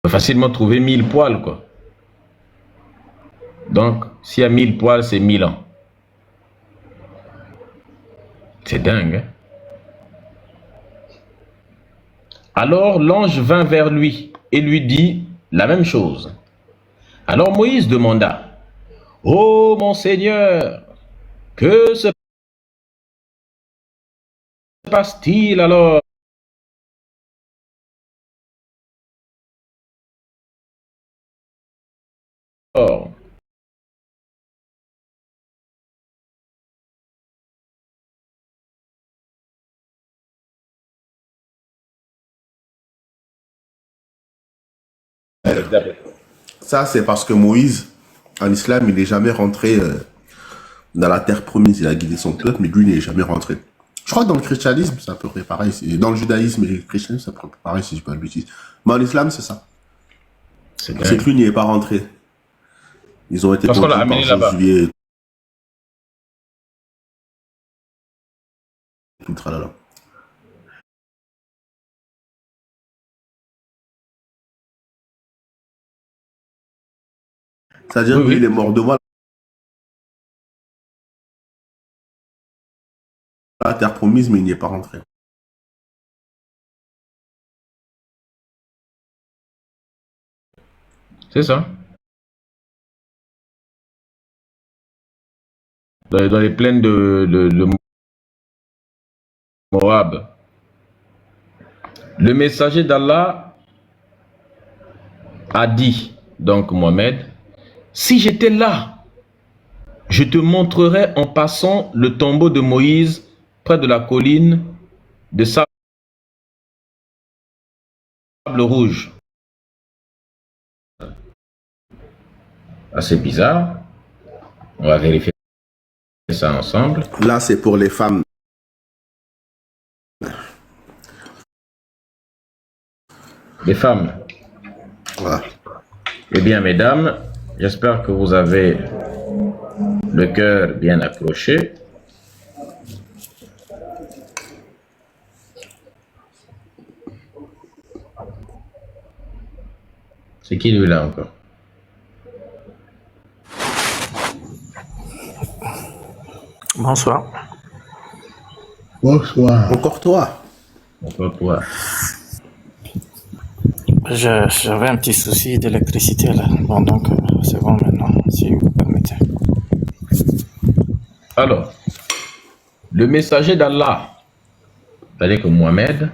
peut facilement trouver 1000 poils, quoi. Donc, s'il y a 1000 poils, c'est 1000 ans. C'est dingue, hein? Alors l'ange vint vers lui et lui dit la même chose. Alors Moïse demanda, ô mon Seigneur, que se passe-t-il alors? Ça, c'est parce que Moïse, en islam, il n'est jamais rentré dans la terre promise. Il a guidé son peuple, mais lui, il n'est jamais rentré. Je crois que dans le christianisme, c'est à peu près pareil. Dans le judaïsme et le christianisme, c'est à peu près pareil, si je ne dis pas de bêtises. Mais en islam, c'est ça. C'est que lui n'y est pas rentré. Ils ont été parce qu'on l'a amené là-bas. Tout tralala. C'est-à-dire Oui, oui. qu'il est mort devant la terre promise, mais il n'y est pas rentré. C'est ça. Dans les plaines de Moab. Le messager d'Allah a dit, donc Mohamed, si j'étais là, je te montrerai en passant le tombeau de Moïse près de la colline de Sable Rouge. Assez bizarre. On va vérifier ça ensemble. Là, c'est pour les femmes. Les femmes. Voilà. Eh bien, mesdames, j'espère que vous avez le cœur bien accroché. C'est qui lui là encore? Bonsoir. Bonsoir. Encore toi. Encore toi. J'avais un petit souci d'électricité là. Bon, donc c'est bon maintenant, si vous permettez. Alors, le messager d'Allah, c'est-à-dire que Mohamed,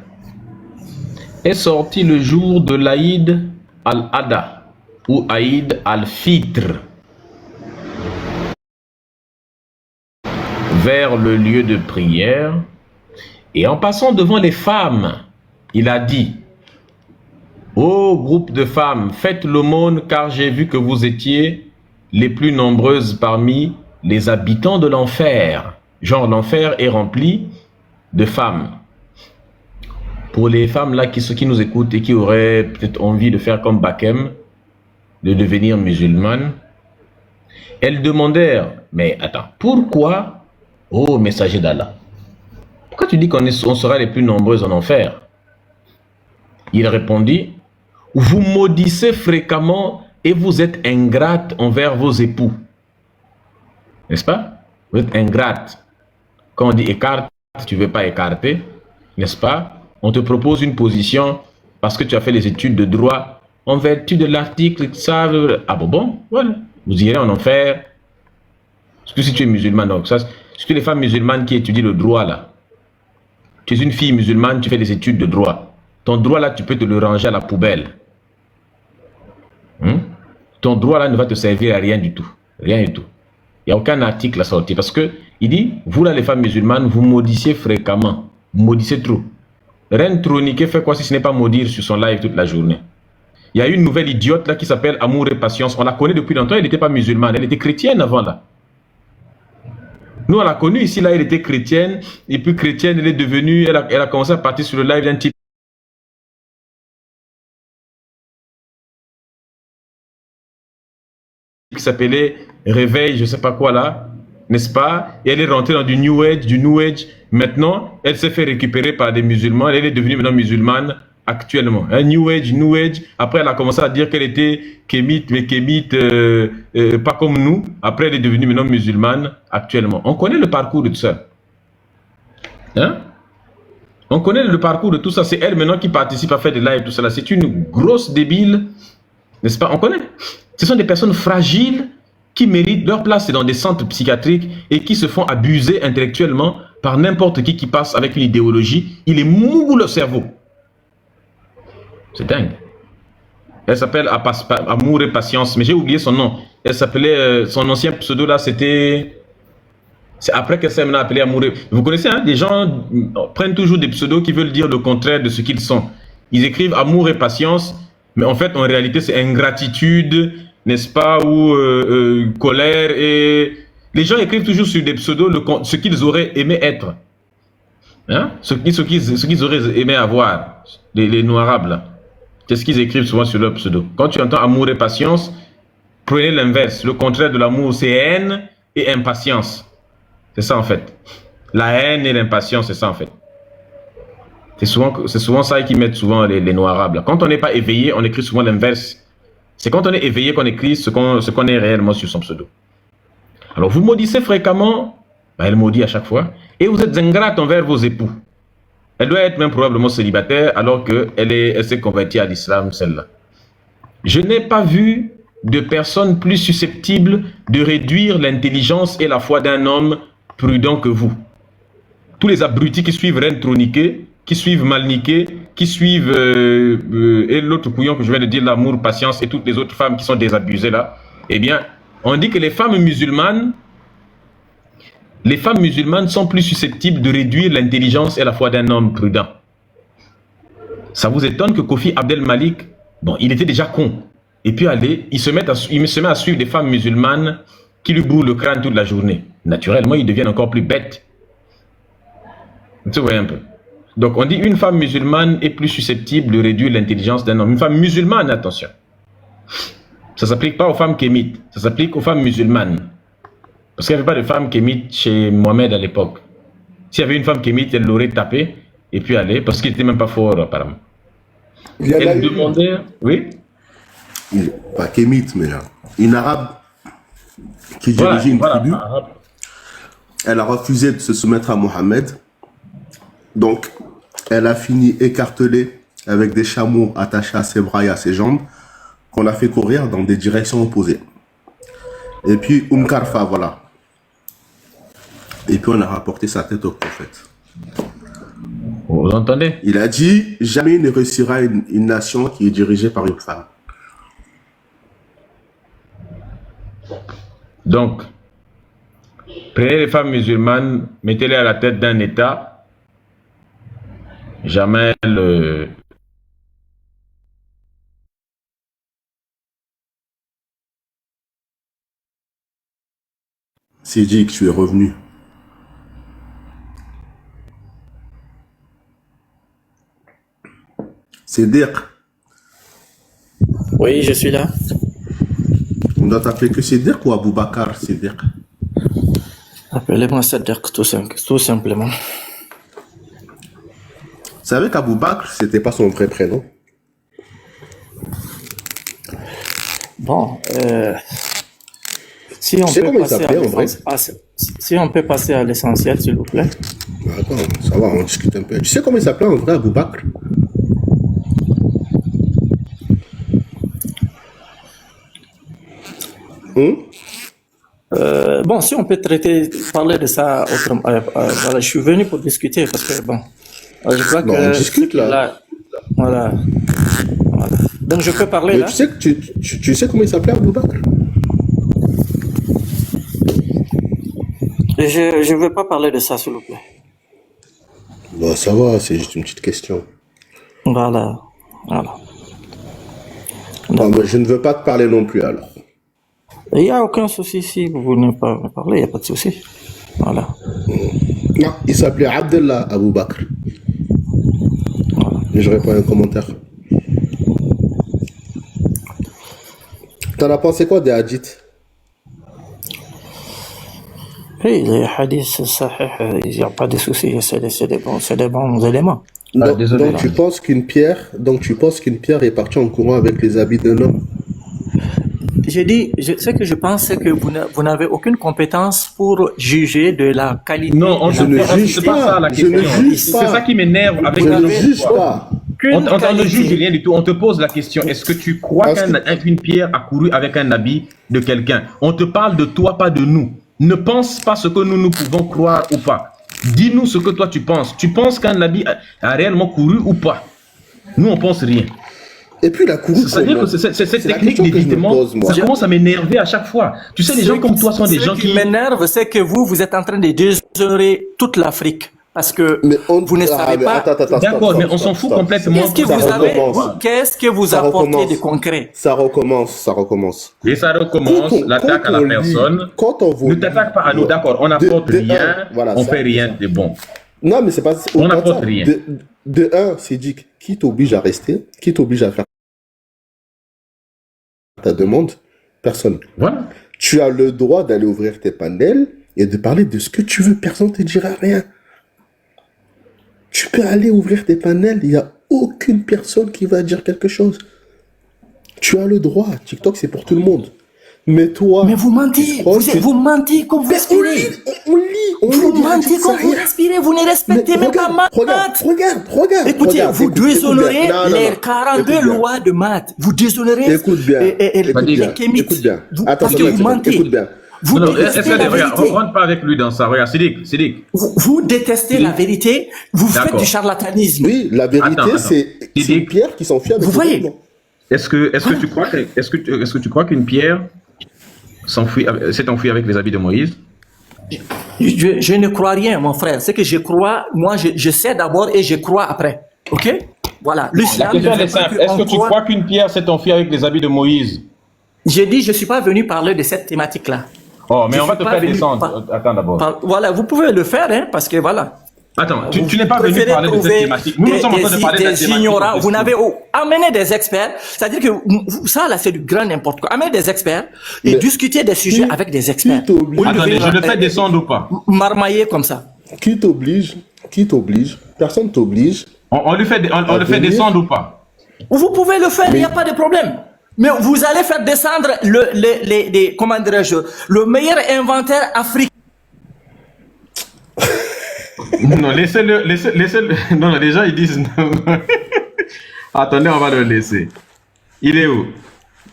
est sorti le jour de l'Aïd al-Adha ou Aïd al-Fitr vers le lieu de prière et en passant devant les femmes, il a dit: ô groupe de femmes, faites l'aumône car j'ai vu que vous étiez les plus nombreuses parmi les habitants de l'enfer. Genre l'enfer est rempli de femmes. Pour les femmes là qui nous écoutent et qui auraient peut-être envie de faire comme Bakem, de devenir musulmanes, elles demandèrent, mais attends, pourquoi, ô messager d'Allah, pourquoi tu dis qu'on sera les plus nombreuses en enfer? Il répondit, vous maudissez fréquemment et vous êtes ingrate envers vos époux. N'est-ce pas? Vous êtes ingrate. Quand on dit écarte, tu ne veux pas écarter, n'est-ce pas? On te propose une position parce que tu as fait les études de droit en vertu de l'article, ça, ah bon, voilà, vous irez en enfer. Surtout si tu es musulman, donc ça, surtout les femmes musulmanes qui étudient le droit là. Tu es une fille musulmane, tu fais des études de droit. Ton droit là, tu peux te le ranger à la poubelle. Ton droit là ne va te servir à rien du tout. Rien du tout. Il n'y a aucun article à sortir parce que il dit, vous là les femmes musulmanes, vous maudissez fréquemment. Vous maudissez trop. Reine Tronique fait quoi si ce n'est pas maudire sur son live toute la journée? Il y a une nouvelle idiote là qui s'appelle Amour et Patience. On la connaît depuis longtemps, elle n'était pas musulmane, elle était chrétienne avant là. Nous on l'a connue ici là, elle était chrétienne, et puis chrétienne, elle est devenue, elle a commencé à partir sur le live d'un type qui s'appelait Réveil, je sais pas quoi là, n'est-ce pas? Et elle est rentrée dans du New Age. Maintenant, elle s'est fait récupérer par des musulmans, elle est devenue maintenant musulmane actuellement. Hein, New Age. Après, elle a commencé à dire qu'elle était kémite, mais kémite pas comme nous. Après, elle est devenue maintenant musulmane actuellement. On connaît le parcours de tout ça. Hein? On connaît le parcours de tout ça. C'est elle maintenant qui participe à faire des lives et tout ça. C'est une grosse débile, n'est-ce pas? On connaît. Ce sont des personnes fragiles qui méritent leur place dans des centres psychiatriques et qui se font abuser intellectuellement par n'importe qui passe avec une idéologie. Il est mou le cerveau. C'est dingue. Elle s'appelle Amour et Patience, mais j'ai oublié son nom. Elle s'appelait, son ancien pseudo là, c'était... C'est après qu'elle s'est maintenant appelée Amour et... Vous connaissez, hein, les gens prennent toujours des pseudos qui veulent dire le contraire de ce qu'ils sont. Ils écrivent Amour et Patience, mais en fait, en réalité, c'est ingratitude, n'est-ce pas, ou colère. Et les gens écrivent toujours sur des pseudos ce qu'ils auraient aimé être. Hein? Ce qu'ils auraient aimé avoir, les noirs là. C'est ce qu'ils écrivent souvent sur leur pseudo. Quand tu entends amour et patience, prenez l'inverse. Le contraire de l'amour, c'est haine et impatience. C'est ça en fait. La haine et l'impatience, c'est ça en fait. C'est souvent ça qu'ils mettent souvent les noirs arabes. Quand on n'est pas éveillé, on écrit souvent l'inverse. C'est quand on est éveillé qu'on écrit ce qu'on est réellement sur son pseudo. Alors vous maudissez fréquemment, elle maudit à chaque fois, et vous êtes ingrate envers vos époux. Elle doit être même probablement célibataire alors qu'elle s'est convertie à l'islam, celle-là. Je n'ai pas vu de personne plus susceptible de réduire l'intelligence et la foi d'un homme prudent que vous. Tous les abrutis qui suivent Reine Troniquée, qui suivent Malniqué, qui suivent et l'autre couillon que je viens de dire, l'amour, patience, et toutes les autres femmes qui sont désabusées là, eh bien, on dit que les femmes musulmanes sont plus susceptibles de réduire l'intelligence et la foi d'un homme prudent. Ça vous étonne que Kofi Abdel Malik, bon, il était déjà con. Et puis il se met à suivre des femmes musulmanes qui lui bourrent le crâne toute la journée. Naturellement, il devient encore plus bête. Vous voyez un peu. Donc, on dit une femme musulmane est plus susceptible de réduire l'intelligence d'un homme. Une femme musulmane, attention. Ça ne s'applique pas aux femmes kémites. Ça s'applique aux femmes musulmanes. Parce qu'il n'y avait pas de femme kémite chez Mohamed à l'époque. S'il y avait une femme kémite, elle l'aurait tapé et puis allé, parce qu'il n'était même pas fort apparemment. Elle demandait... Oui? Pas kémite, mais une arabe qui dirigeait une tribu. Elle a refusé de se soumettre à Mohamed. Donc, elle a fini écartelée avec des chameaux attachés à ses bras et à ses jambes qu'on a fait courir dans des directions opposées. Et puis, Karfa, voilà. Et puis, on a rapporté sa tête au prophète. Vous entendez? Il a dit, jamais il ne réussira une nation qui est dirigée par une femme. Donc, prenez les femmes musulmanes, mettez-les à la tête d'un État. Jamais le... C'est dit que tu es revenu. C'est Dirk. Oui, je suis là. On doit t'appeler que c'est Dirk ou Aboubakar, c'est Dirk? Appelez-moi Sadirk, tout simplement. Vous savez qu'Aboubakar, c'était pas son vrai prénom? Bon, si on peut passer à l'essentiel, s'il vous plaît. Attends, ça va, on discute un peu. Tu sais comment il s'appelait en vrai, Aboubakar? Bon, si on peut parler de ça autrement. Voilà, je suis venu pour discuter parce que, bon, je crois que... on discute là. Voilà. Donc, je peux parler mais là. Tu sais comment il s'appelait, Aboubakar? Je ne veux pas parler de ça, s'il vous plaît. Bon, ça va, c'est juste une petite question. Voilà. Non, mais je ne veux pas te parler non plus, alors. Il n'y a aucun souci si vous voulez pas me parler, il n'y a pas de souci. Voilà. Non, il s'appelait Abdallah Aboubakar. Et je réponds à un commentaire. T'en as pensé quoi des hadiths? Oui, les hadiths, il n'y a pas de souci, c'est des bons éléments. Désolé. Donc tu penses qu'une pierre, est partie en courant avec les habits d'un homme? J'ai dit, ce que je pense, c'est que vous n'avez aucune compétence pour juger de la qualité. Non, on de Je la ne personne. juge c'est pas ça la pas. Je ne question. juge C'est pas. ça qui m'énerve avec Je la ne juge pas. On ne qualité. juge rien du tout. On te pose la question. Est-ce que tu crois qu'une pierre a couru avec un habit de quelqu'un? On te parle de toi, pas de nous. Ne pense pas ce que nous pouvons croire ou pas. Dis-nous ce que toi tu penses. Tu penses qu'un habit a réellement couru ou pas? Nous, on pense rien. Et puis la courue. C'est-à-dire que cette C'est la technique question que je me d'évitement, pose, moi. ça commence à m'énerver à chaque fois. Tu sais, les gens comme toi sont des gens Ce qui qui... m'énerve, c'est que vous êtes en train de déshonorer toute l'Afrique. Parce que Mais vous ne savez pas. D'accord, mais on s'en fout complètement. Qu'est-ce que Ça vous avez, recommence. qu'est-ce que vous Ça apportez recommence. de concret? Ça recommence. Et ça recommence, l'attaque à la personne. Quand on vous Ne t'attaque pas à nous, d'accord, on n'apporte de rien, un, voilà, on ça, fait rien de bon. Non, mais c'est pas. On autant n'apporte ça. rien. De un, c'est dit qui t'oblige à rester, qui t'oblige à faire ta demande? Personne. Voilà. Tu as le droit d'aller ouvrir tes panels et de parler de ce que tu veux. Personne ne te dira rien. Tu peux aller ouvrir tes panels, il n'y a aucune personne qui va dire quelque chose. Tu as le droit. TikTok, c'est pour tout le monde. Mais toi... Mais vous mentez, vous mentez comme vous Mais respirez. on lit Vous des mentez radios, comme ça vous rien. respirez, vous ne Mais respectez même pas maths. regarde. Écoutez, regarde, vous écoute bien. déshonorez Non, les non. 42 Écoute bien. lois de maths. Vous déshonorez Écoute bien. les Écoute kémites. bien. Parce que vous mentez. Écoute bien. Vous Non, détestez la regarde, vérité. rentre pas avec lui dans ça. Regarde, Sidik. Vous détestez la vérité. Vous faites D'accord. du charlatanisme. Oui, la vérité, Attends. c'est une pierre qui s'enfuit avec Vous le voyez vêtement. Est-ce que tu crois qu'une pierre s'est enfuie avec les habits de Moïse? Je ne crois rien, mon frère. C'est que je crois, moi, je sais d'abord et je crois après. OK? Voilà. La L'islam. question ne elle est fait pas simple. Est-ce qu'on que tu croit- crois qu'une pierre s'est enfuie avec les habits de Moïse? J'ai dit, je ne suis pas venu parler de cette thématique-là. Oh, mais Je on va suis te pas faire venu descendre. Attends d'abord. Voilà, vous pouvez le faire, hein, parce que voilà. Attends, tu n'es pas Vous venu préférez parler de cette trouver thématique. Nous sommes en train de parler de la des thématique. ignorants. Vous n'avez amené des experts. C'est-à-dire que ça, là, c'est du grand n'importe quoi. Amener des experts et Mais discuter des sujets qui- avec des qui experts. t'oblige- Au lieu de Attendez, venir, je le fais descendre ou pas? marmailler comme ça. Qui t'oblige? Personne t'oblige. On le fait venir. descendre ou pas? Vous pouvez le faire, il n'y a pas de problème. Mais vous allez faire descendre comment dirais-je, le meilleur inventaire africain. Non, laissez-le. Non, les gens ils disent non. Attendez, on va le laisser. Il est où?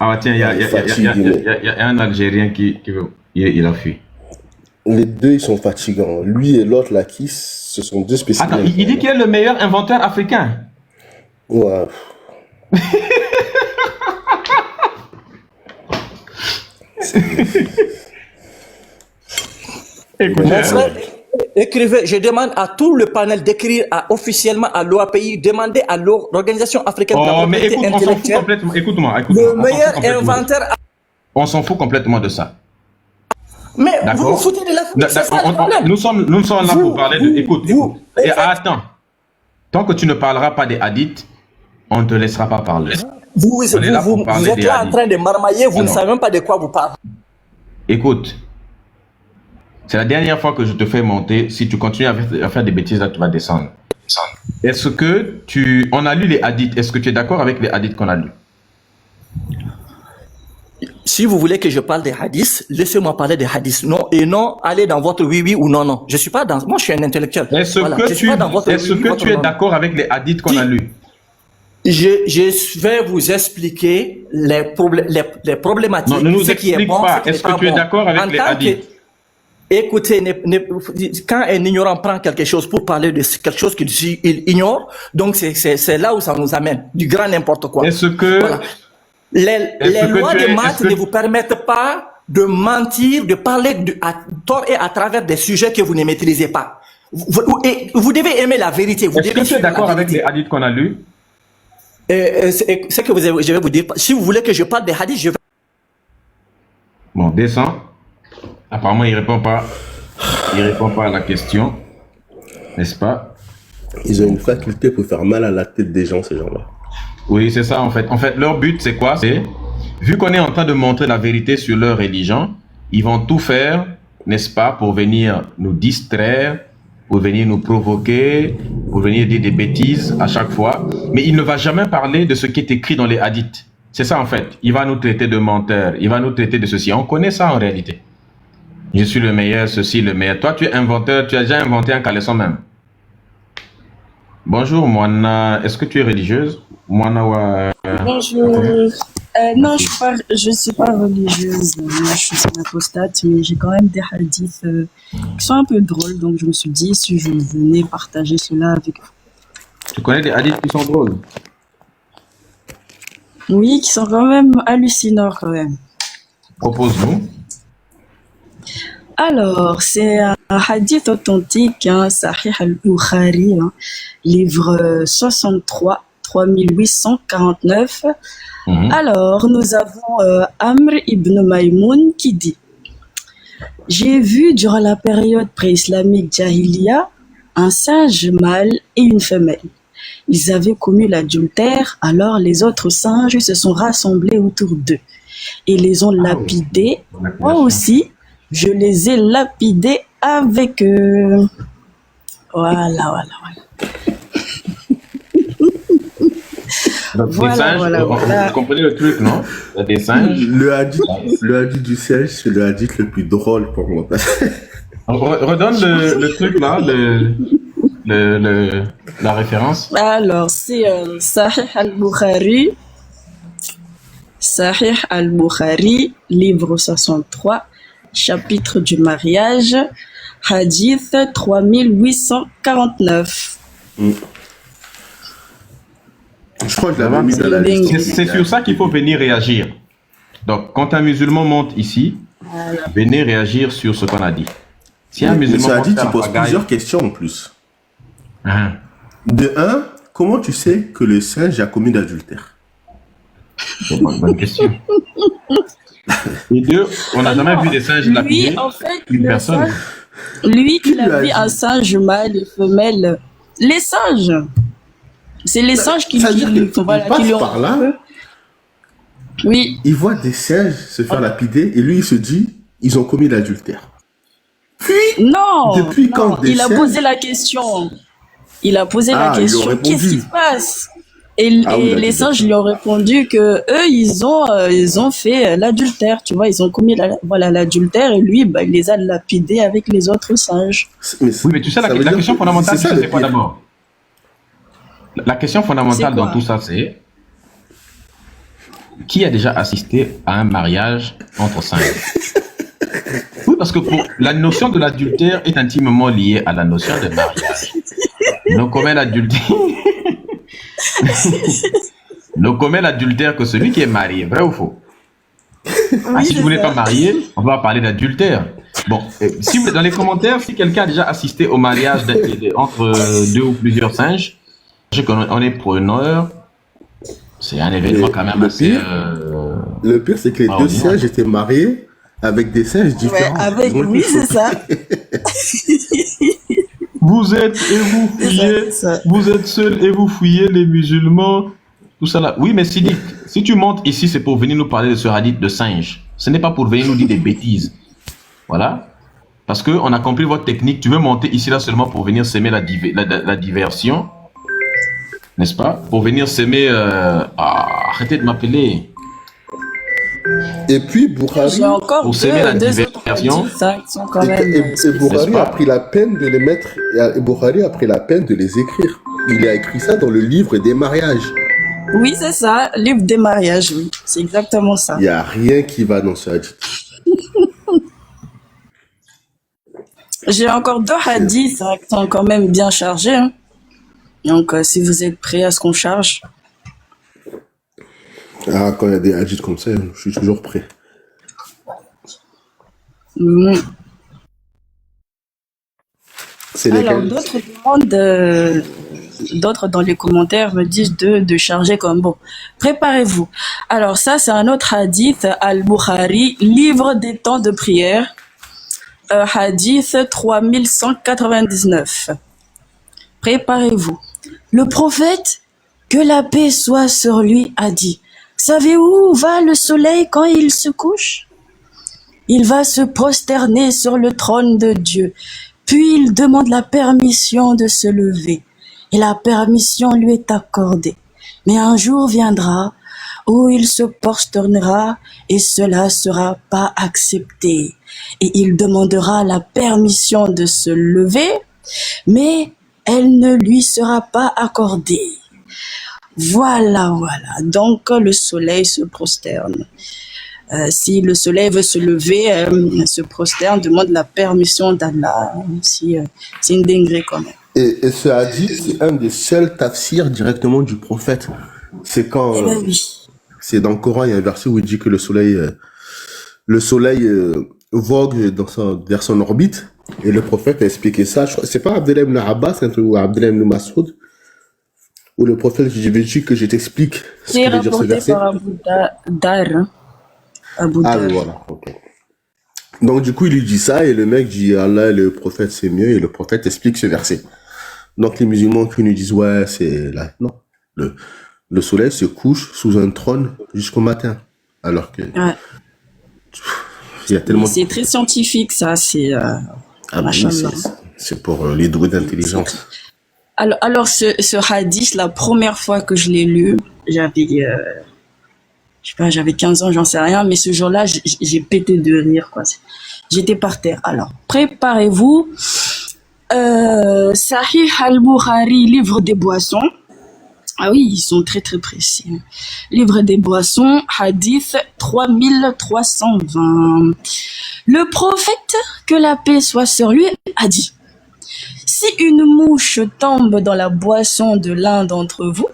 Ah tiens, il y a un Algérien qui veut. Il a fui. Les deux, ils sont fatigants. Lui et l'autre, là, qui ce sont deux spécimens. Attends, il dit qu'il est le meilleur inventeur africain. Ouais. Écoute, Mon frère, écrivez, je demande à tout le panel d'écrire officiellement à l'OAPI, demandez à l'Organisation africaine de la oh, mais propriété écoute, on s'en fout intellectuelle complètement. Écoute-moi. le on s'en meilleur fout complètement. inventaire. On s'en fout complètement de ça. Mais vous D'accord. vous foutez de l'Afrique, c'est ça le problème. Nous sommes là Vous- pour parler de. vous- Écoute. vous- Et en fait- attends. Tant que tu ne parleras pas des hadiths, on ne te laissera pas parler. Vous, On est là pour vous parler êtes des là en hadiths. train de marmailler, vous Ah ne non. savez même pas de quoi vous parlez. Écoute. C'est la dernière fois que je te fais monter. Si tu continues à faire des bêtises, là, tu vas descendre. Est-ce que on a lu les hadiths. Est-ce que tu es d'accord avec les hadiths qu'on a lus? Si vous voulez que je parle des hadiths, laissez-moi parler des hadiths. Non, et non, allez dans votre oui ou non. Je suis pas dans, moi je suis un intellectuel. Est-ce Voilà, que je suis pas dans votre votre tu es non. d'accord avec les hadiths qu'on a lus? Je vais vous expliquer les problématiques. Non, ne nous ce qui est explique bon, pas. ce qui Est-ce n'est que tu es bon. d'accord avec En les tant que- hadiths? Écoutez, quand un ignorant prend quelque chose pour parler de quelque chose qu'il ignore, donc c'est là où ça nous amène, du grand n'importe quoi. Est-ce que Voilà. Les que lois tu de es- maths est-ce que- ne vous permettent pas de mentir, de parler à tort et à travers des sujets que vous ne maîtrisez pas. Vous devez aimer la vérité. Vous est-ce devez que tu es suivre la d'accord avec les vérité. hadiths qu'on a lus? Ce que je vais vous dire, si vous voulez que je parle des hadiths, je vais... Bon, descends. Apparemment, il répond pas. Il répond pas à la question, n'est-ce pas? Ils ont une faculté pour faire mal à la tête des gens, ces gens-là. Oui, c'est ça en fait. En fait, leur but, c'est quoi? C'est, vu qu'on est en train de montrer la vérité sur leur religion, ils vont tout faire, n'est-ce pas, pour venir nous distraire pour venir nous provoquer, pour venir dire des bêtises à chaque fois. Mais il ne va jamais parler de ce qui est écrit dans les hadiths. C'est ça en fait. Il va nous traiter de menteurs, il va nous traiter de ceci. On connaît ça en réalité. Je suis le meilleur, ceci, le meilleur. Toi, tu es inventeur, tu as déjà inventé un caleçon même. Bonjour, Moana. Est-ce que tu es religieuse? Moana, Bonjour. Non, je suis pas religieuse. Je suis une apostate, mais j'ai quand même des hadiths qui sont un peu drôles. Donc, je me suis dit, si je venais partager cela avec vous. tu connais des hadiths qui sont drôles? Oui, qui sont quand même hallucinants quand même. Propose-nous. Alors, c'est un hadith authentique, hein, Sahih al-Bukhari, hein, livre 63, 3849. Alors, nous avons Amr ibn Maïmoun qui dit: j'ai vu durant la période pré-islamique Jahiliya un singe mâle et une femelle. Ils avaient commis l'adultère, alors les autres singes se sont rassemblés autour d'eux et les ont lapidés. Moi aussi, je les ai lapidés avec eux. Voilà. Donc, Voilà, des singes, voilà. vous comprenez le truc, non? Il y a des singes. Le hadith du singe, c'est le hadith le plus drôle pour moi. Redonne le truc là, la référence. Alors, c'est Sahih al-Bukhari, livre 63, chapitre du mariage, hadith 3849. Je crois que je l'avais mis dans la liste. C'est sur ça qu'il faut venir réagir. Donc, quand un musulman monte ici, venez réagir sur ce qu'on a dit. Si un Mais musulman ce monte hadith, faire il pose la pagaille- plusieurs questions en plus. Hein. De un, comment tu sais que le singe a commis l'adultère? C'est une bonne question. Et deux, on n'a jamais vu des singes lapider Lui, en fait, une le personne. singe- lui, Qui il lui a a vu dit? un singe mâle et femelle. Les singes. C'est les singes qui Ça veut dire lui qu'il voilà, passe qui lui ont. par là, Oui. il voit des singes se faire lapider et lui il se dit, ils ont commis l'adultère. Non. Depuis non, quand des il a singes- posé la question. Il a posé Ah, la ils lui ont question. répondu. Qu'est-ce qui se passe? Et, Ah oui, et il a les dit singes lui ont répondu que eux, ils ont fait l'adultère. Tu vois, ils ont commis l'adultère et lui, bah, il les a lapidés avec les autres singes. Oui, mais tu sais, la question fondamentale, c'est ça, c'est quoi d'abord? La question fondamentale C'est quoi dans tout ça, c'est qui a déjà assisté à un mariage entre singes? Oui, parce que la notion de l'adultère est intimement liée à la notion de mariage. Ne commet l'adultère. Ne commet l'adultère que celui qui est marié, vrai ou faux? Si vous n'êtes pas marié, on va parler d'adultère. Bon, si vous, dans les commentaires, si quelqu'un a déjà assisté au mariage entre deux ou plusieurs singes, je sais qu'on est preneur. C'est un événement quand même le assez. pire, Le pire, c'est que les deux singes étaient mariés avec des singes différents. Oui, c'est ça. Vous êtes et vous fouillez, ça. vous êtes seul et vous fouillez les musulmans, tout ça là. Oui, mais Sidi, si tu montes ici, c'est pour venir nous parler de ce hadith de singe. Ce n'est pas pour venir nous dire des bêtises. Voilà. Parce qu'on a compris votre technique. Tu veux monter ici là seulement pour venir s'aimer la diversion. N'est-ce pas? Pour venir s'aimer... arrêtez de m'appeler. Et puis Bukhari, J'ai encore Pour s'aimer la deux autres diversion. hadiths, hein, qui sont quand et même. Bukhari pas? a pris la peine de les mettre, et Bukhari a pris la peine de les écrire. Il a écrit ça dans le livre des mariages. Oui, c'est ça, livre des mariages, oui. C'est exactement ça. Il n'y a rien qui va dans ce hadith. J'ai encore deux hadiths hein, qui sont quand même bien chargés. Hein. Donc, si vous êtes prêts à ce qu'on charge. Ah, quand il y a des hadiths comme ça, je suis toujours prêt. C'est Alors, lesquels? d'autres demandent, d'autres dans les commentaires me disent de charger comme bon. Préparez-vous. Alors, ça, c'est un autre hadith, Al-Bukhari, livre des temps de prière, hadith 3199. Préparez-vous. Le prophète, que la paix soit sur lui, a dit: savez-vous où va le soleil quand il se couche? Il va se prosterner sur le trône de Dieu. Puis il demande la permission de se lever et la permission lui est accordée. Mais un jour viendra où il se prosternera et cela sera pas accepté. Et il demandera la permission de se lever, mais elle ne lui sera pas accordée. Voilà. Donc le soleil se prosterne. Si le soleil veut se lever, se prosterne, demande la permission d'Allah. C'est une dinguerie quand même. Et ce hadith, c'est un des seuls tafsirs directement du prophète. C'est quand... oui. C'est dans le Coran, il y a un verset où il dit que le soleil vogue vers son orbite. Et le prophète a expliqué ça. C'est pas Abdullah ibn Abbas ou Abdullah ibn Mas'ud. Où le prophète, j'ai dit que je t'explique ce que veut dire ce verset. C'est rapporté par Abu Dar. Ah, voilà, ok. Donc, du coup, il lui dit ça, et le mec dit, Allah et le prophète, c'est mieux, et le prophète explique ce verset. Donc, les musulmans qui nous disent, ouais, c'est là, non. Le soleil se couche sous un trône jusqu'au matin. Alors que, Ouais. il y a tellement... C'est très scientifique, ça, c'est, machallah. C'est pour les doués d'intelligence. Alors ce hadith, la première fois que je l'ai lu, j'avais, je sais pas, j'avais 15 ans, j'en sais rien, mais ce jour-là, j'ai pété de rire, quoi. J'étais par terre. Alors, préparez-vous. Sahih al-Bukhari, livre des boissons. Ah oui, ils sont très très précis. Livre des boissons, hadith 3320. Le prophète, que la paix soit sur lui, a dit: si une mouche tombe dans la boisson de l'un d'entre vous,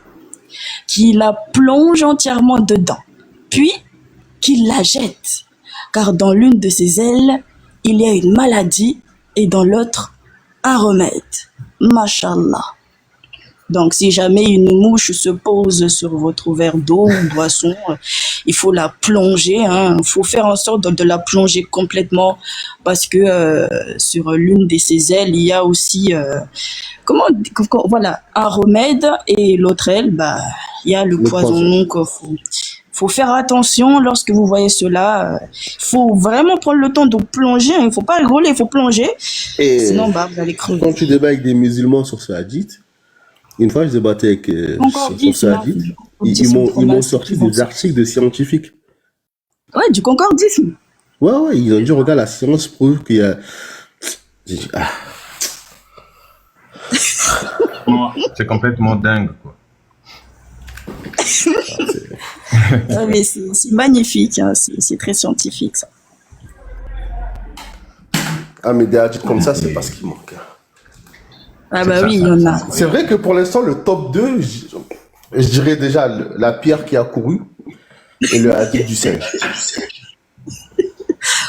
qu'il la plonge entièrement dedans, puis qu'il la jette, car dans l'une de ses ailes, il y a une maladie et dans l'autre, un remède. Mashallah. Donc, si jamais une mouche se pose sur votre verre d'eau ou boisson, il faut la plonger. Il faut faire en sorte de la plonger complètement parce que sur l'une de ses ailes, il y a aussi voilà, un remède et l'autre aile, il y a le poison. Donc, faut faire attention lorsque vous voyez cela. Il faut vraiment prendre le temps de plonger. Il ne faut pas rigoler, il faut plonger. Et sinon, vous allez crever. Quand tu débats avec des musulmans sur ce hadith, une fois, je débattais avec sur ce hadith, ils m'ont sorti des articles de scientifiques. Ouais, du concordisme. Ouais, ils ont dit, regarde, la science prouve qu'il y a... J'ai dit, C'est complètement dingue, quoi. Mais c'est magnifique, hein. C'est très scientifique, ça. Ah, mais des hadiths comme ça, c'est pas ce qui manque. Ah oui, il y en a. C'est vrai que pour l'instant, le top 2, je dirais déjà la pierre qui a couru et le hadith du singe.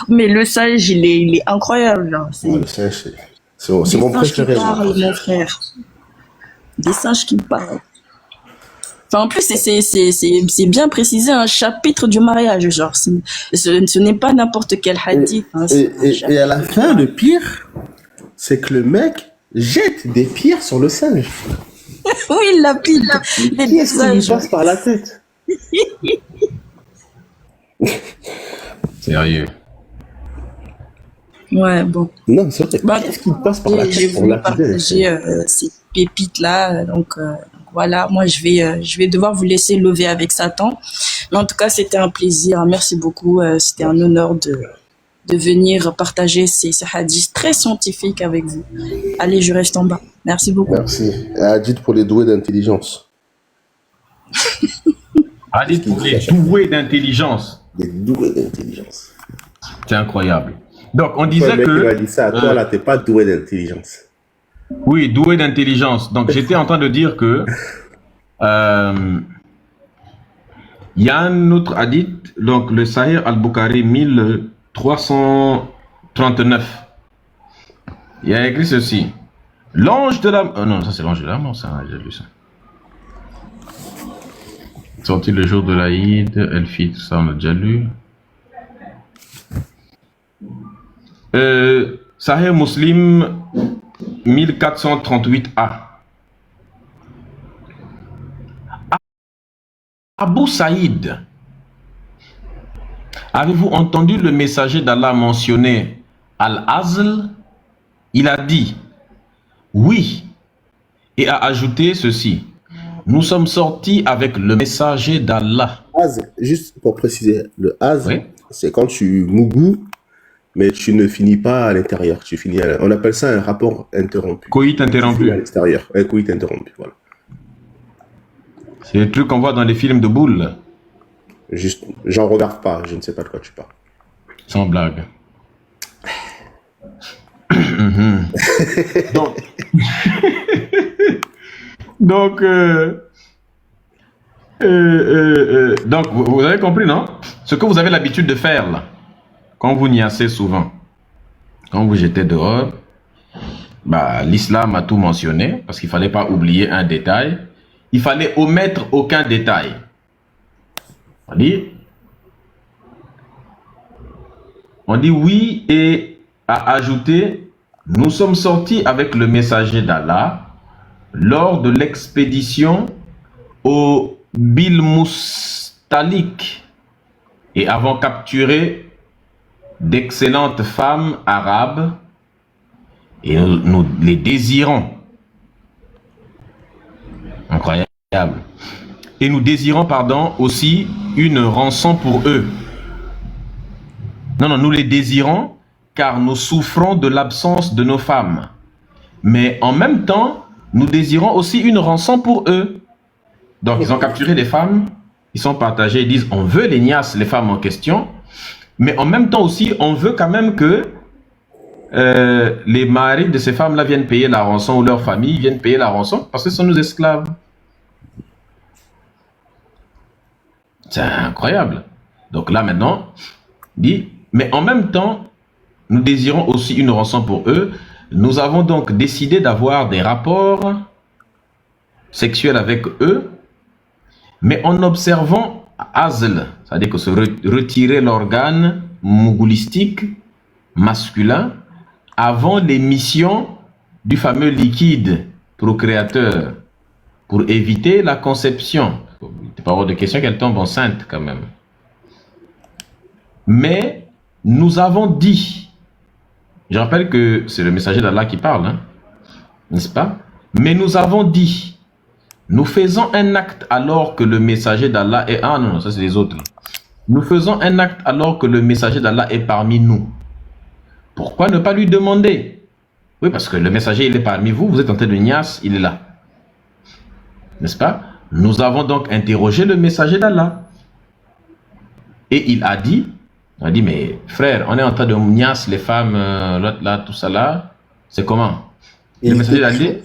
Mais le singe, il est incroyable. Genre. Le singe, c'est mon préféré. Des singes qui parlent, mon frère. Des singes qui parlent. Enfin, en plus, c'est bien précisé, un chapitre du mariage, genre. Ce n'est pas n'importe quel hadith. Et à la fin, le pire, c'est que le mec jette des pierres sur le singe. Oui, il lapide. Qu'est-ce qui lui passe par la tête? Sérieux. Ouais, bon. Non, c'est vrai. Qu'est-ce qui passe par la tête? J'ai voulu partager ces pépites-là. Donc, voilà, moi, je vais devoir vous laisser lever avec Satan. Mais en tout cas, c'était un plaisir. Merci beaucoup. C'était un honneur de venir partager ces hadiths très scientifiques avec vous. Allez, je reste en bas. Merci beaucoup. Merci. Hadith pour les doués d'intelligence. Hadith pour les doués d'intelligence. Les doués d'intelligence. C'est incroyable. Donc, on disait que... Le mec, il m'a dit ça. Toi, là, t'es pas doué d'intelligence. Oui, doué d'intelligence. Donc, j'étais en train de dire que... il y a un autre hadith, donc le Sahih al-Bukhari 1339. Il y a écrit ceci. L'ange de la... Oh non, ça c'est l'ange de la mort, ça, j'ai lu ça. Sorti le jour de l'Aïd, elle fit, ça on a déjà lu. Sahih Muslim 1438a. Abu Saïd, avez-vous entendu le messager d'Allah mentionner Al-Azl il a dit oui et a ajouté ceci. Nous sommes sortis avec le messager d'Allah. Az, juste pour préciser, le az, Oui. c'est quand tu mougou, mais tu ne finis pas à l'intérieur. Tu finis on appelle ça un rapport interrompu. Coït Tu finis à interrompu. l'extérieur. Un coït interrompu, voilà. C'est le truc qu'on voit dans les films de boules. Juste, j'en regarde pas, je ne sais pas de quoi tu parles. Sans blague. Mhm. Donc, donc vous avez compris, non? Ce que vous avez l'habitude de faire là, quand vous niassez souvent, quand vous jetez dehors, bah, l'islam a tout mentionné, parce qu'il ne fallait pas oublier un détail. Il fallait omettre aucun détail. On dit oui et a ajouté, nous sommes sortis avec le messager d'Allah lors de l'expédition au Bilmoustalik et avons capturé d'excellentes femmes arabes et nous les désirons. Incroyable. Et nous désirons, pardon, aussi une rançon pour eux. Non, nous les désirons car nous souffrons de l'absence de nos femmes. Mais en même temps, nous désirons aussi une rançon pour eux. Donc, ils ont capturé des femmes, ils sont partagés, ils disent, on veut les niasses, les femmes en question, mais en même temps aussi, on veut quand même que les maris de ces femmes-là viennent payer la rançon ou leurs familles viennent payer la rançon parce que ce sont nos esclaves. C'est incroyable. Donc là maintenant, dit, mais en même temps, nous désirons aussi une rançon pour eux. Nous avons donc décidé d'avoir des rapports sexuels avec eux, mais en observant azl, c'est-à-dire que se retirer l'organe mougoulistique masculin avant l'émission du fameux liquide procréateur pour éviter la conception. Il n'est pas hors de question qu'elle tombe enceinte quand même. Mais nous avons dit, je rappelle que c'est le messager d'Allah qui parle, hein, n'est-ce pas? Mais nous avons dit, nous faisons un acte alors que le messager d'Allah est... Ah non, ça c'est les autres. Nous faisons un acte alors que le messager d'Allah est parmi nous. Pourquoi ne pas lui demander? Oui, parce que le messager, il est parmi vous, vous êtes en train de niasse, il est là. N'est-ce pas? Nous avons donc interrogé le messager d'Allah. Et il a dit, mais frère, on est en train de niasse les femmes, là, tout ça là, c'est comment? Le messager a dit,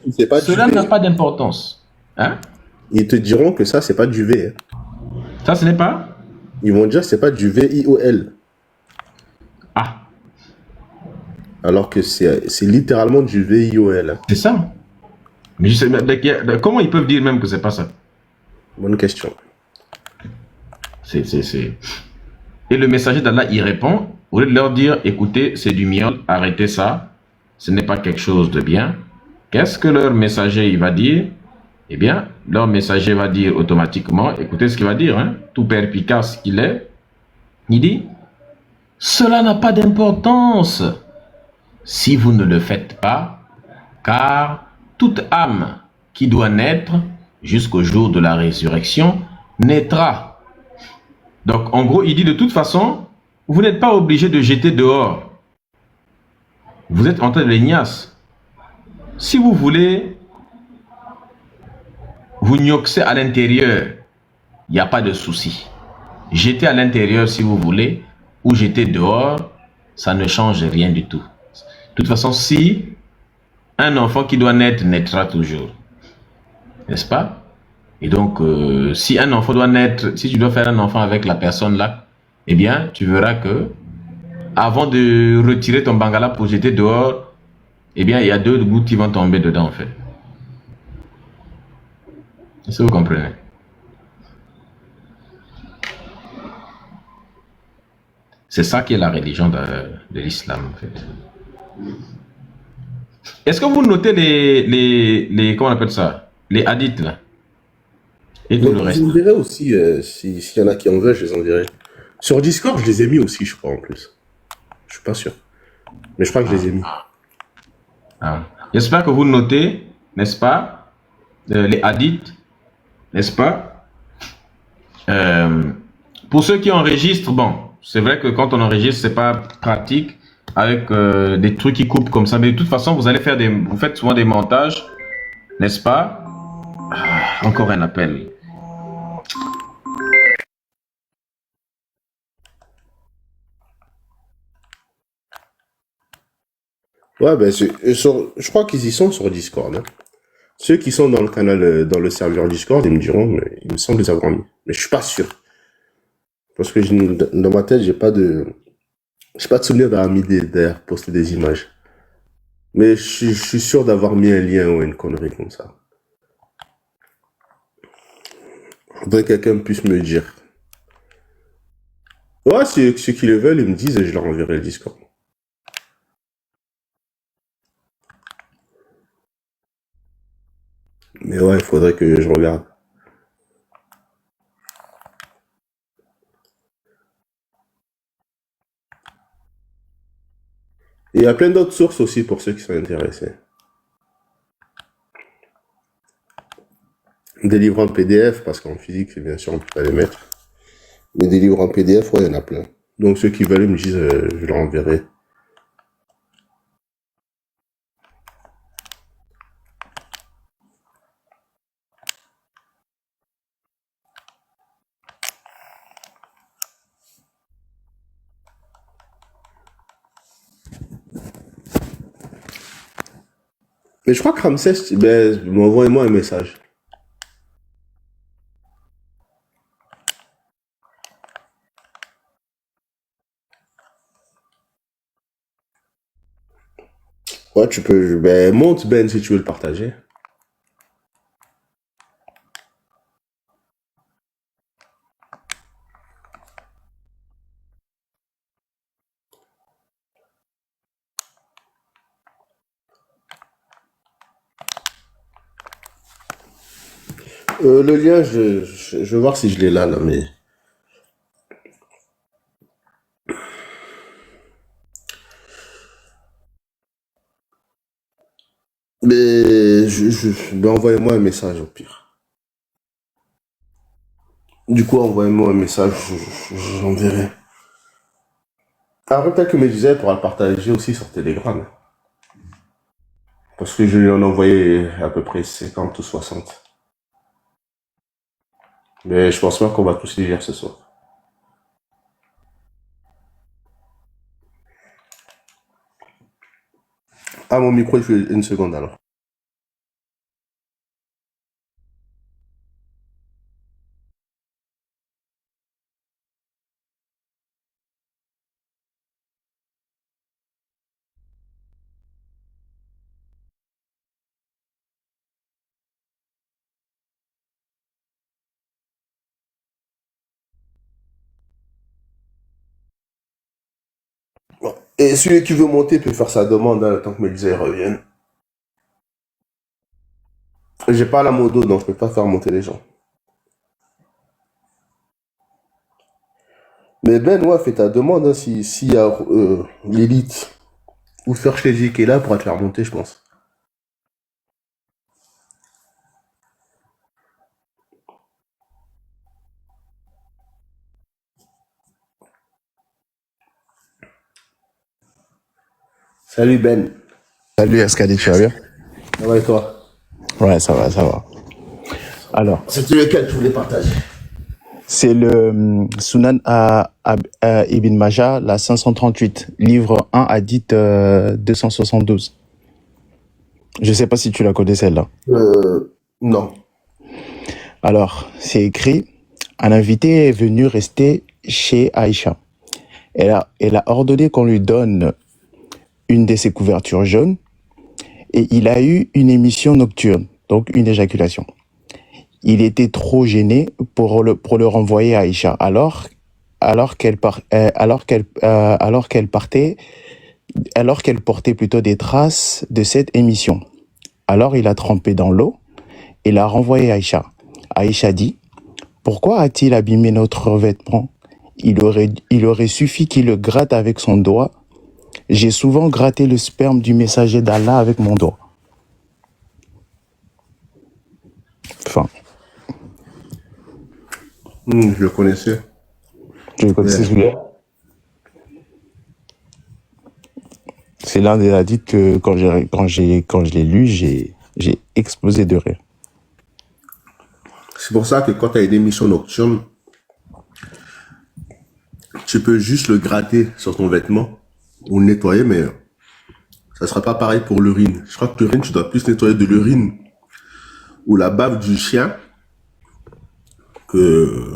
cela n'a pas d'importance. Hein? Ils te diront que ça, c'est pas du V. Hein. Ça, ce n'est pas? Ils vont dire que c'est pas du VIOL. Ah. Alors que c'est littéralement du VIOL. Hein. C'est ça. Mais je sais, comment ils peuvent dire même que c'est pas ça? Bonne question. Et le messager d'Allah, il répond, au lieu de leur dire, écoutez, c'est du miel, arrêtez ça, ce n'est pas quelque chose de bien. Qu'est-ce que leur messager, il va dire? Eh bien, leur messager va dire automatiquement, écoutez ce qu'il va dire, hein, tout perspicace qu'il est, il dit, cela n'a pas d'importance si vous ne le faites pas, car toute âme qui doit naître jusqu'au jour de la résurrection naîtra. Donc, en gros, il dit de toute façon, vous n'êtes pas obligé de jeter dehors. Vous êtes en train de les niasse. Si vous voulez, vous gnoxez à l'intérieur, il n'y a pas de souci. Jetez à l'intérieur si vous voulez, ou jetez dehors, ça ne change rien du tout. De toute façon, si un enfant qui doit naître, naîtra toujours. N'est-ce pas? Et donc, si un enfant doit naître, si tu dois faire un enfant avec la personne là, eh bien, tu verras que avant de retirer ton bangala pour jeter dehors, eh bien, il y a 2 gouttes qui vont tomber dedans, en fait. Est-ce que vous comprenez? C'est ça qui est la religion de l'islam, en fait. Est-ce que vous notez les comment on appelle ça? Les hadiths, là? Et tout le reste. Je les enverrai aussi, s'il y en a qui en veulent, je les enverrai. Sur Discord, je les ai mis aussi, je crois, en plus. Je suis pas sûr. Mais je crois que je les ai mis. Ah. J'espère que vous notez, n'est-ce pas, les hadiths, n'est-ce pas? Pour ceux qui enregistrent, bon, c'est vrai que quand on enregistre, c'est pas pratique avec des trucs qui coupent comme ça, mais de toute façon, vous faites souvent des montages, n'est-ce pas? Ah, encore un appel. Ouais, ben, je crois qu'ils y sont sur Discord. Hein. Ceux qui sont dans le canal, dans le serveur Discord, ils me diront, mais il me semble les avoir mis. Mais je suis pas sûr. Parce que dans ma tête, j'ai pas de souvenir d'avoir posté des images. Mais je suis sûr d'avoir mis un lien ou une connerie comme ça. Faudrait que quelqu'un puisse me dire. Ouais, ceux qui le veulent, ils me disent et je leur enverrai le Discord. Mais ouais, il faudrait que je regarde. Et il y a plein d'autres sources aussi pour ceux qui sont intéressés. Des livres en PDF, parce qu'en physique, bien sûr, on peut pas les mettre. Mais des livres en PDF, ouais, il y en a plein. Donc ceux qui veulent, ils me disent, je leur enverrai. Mais je crois que Ramsès, ben, envoyez-moi un message. Ouais, tu peux, ben, monte Ben si tu veux le partager. Le lien, je vais voir si je l'ai là, mais... Mais, ben, envoyez-moi un message au pire. Du coup, envoyez-moi un message, j'enverrai. Après, peut-être que Médusel pourra le partager aussi sur Telegram. Parce que je lui en ai envoyé à peu près 50 ou 60. Mais je pense pas qu'on va tous les lire ce soir. Ah, mon micro, il fait une seconde alors. Bon. Et celui qui veut monter peut faire sa demande hein, le temps que Médusel revienne. J'ai pas la modo, donc je peux pas faire monter les gens. Mais Ben, ouais, fais ta demande, hein, s'il y a l'élite ou faire chez qui est là pour te faire monter, je pense. Salut Ben. Salut Ascadi, tu vas bien? Ça va et toi? Ouais, ça va, ça va. Alors, C'était lequel tu voulais partager? c'est le Sunan Ibn Majah, la 538, livre 1 hadith 272. Je sais pas si tu la connais celle-là. Non. Alors, c'est écrit, un invité est venu rester chez Aïcha. Elle a ordonné qu'on lui donne une de ses couvertures jaunes et il a eu une émission nocturne, donc une éjaculation. Il était trop gêné pour le renvoyer à Aïcha. Alors qu'elle portait plutôt des traces de cette émission. Alors il a trempé dans l'eau et l'a renvoyé à Aïcha. Aïcha dit, pourquoi a-t-il abîmé notre vêtement? Il aurait suffi qu'il le gratte avec son doigt J'ai souvent gratté le sperme du messager d'Allah avec mon doigt. Enfin, Je le connaissais. tu le connaissais Mais- celui-là? C'est l'un des hadiths que quand je l'ai lu, j'ai explosé de rire. C'est pour ça que quand tu as une émission nocturne, tu peux juste le gratter sur ton vêtement ou le nettoyer, mais ça sera pas pareil pour l'urine. Je crois que l'urine, tu dois plus nettoyer de l'urine ou la bave du chien que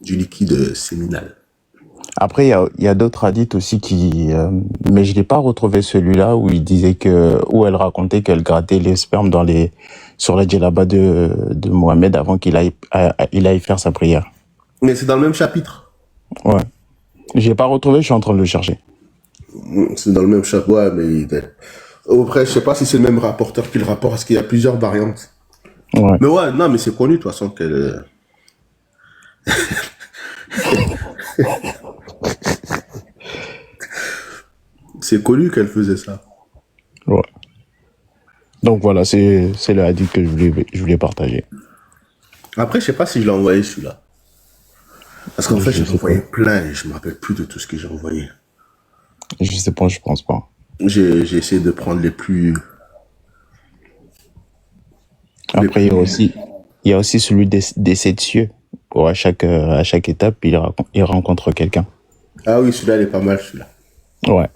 du liquide séminal. Après, il y a d'autres hadiths aussi mais je l'ai pas retrouvé celui-là où il disait où elle racontait qu'elle grattait les spermes sur la djellaba de Mohamed avant qu'il aille faire sa prière. Mais c'est dans le même chapitre. Ouais. J'ai pas retrouvé, je suis en train de le chercher. C'est dans le même chapitre, ouais, mais après, je sais pas si c'est le même rapporteur qui le rapporte, parce qu'il y a plusieurs variantes. Ouais. Mais ouais, non, mais c'est connu, de toute façon, qu'elle... C'est connu qu'elle faisait ça. Ouais. Donc voilà, c'est le hadith que je voulais partager. Après, je sais pas si je l'ai envoyé, celui-là. Parce qu'en fait, Je j'ai sais envoyé plein et je me rappelle plus de tout ce que j'ai envoyé. Je sais pas, je pense pas. J'ai essayé de prendre les plus... Après, il y a aussi celui des 7 cieux, où à chaque étape, il rencontre quelqu'un. Ah oui, celui-là, il est pas mal, celui-là. Ouais.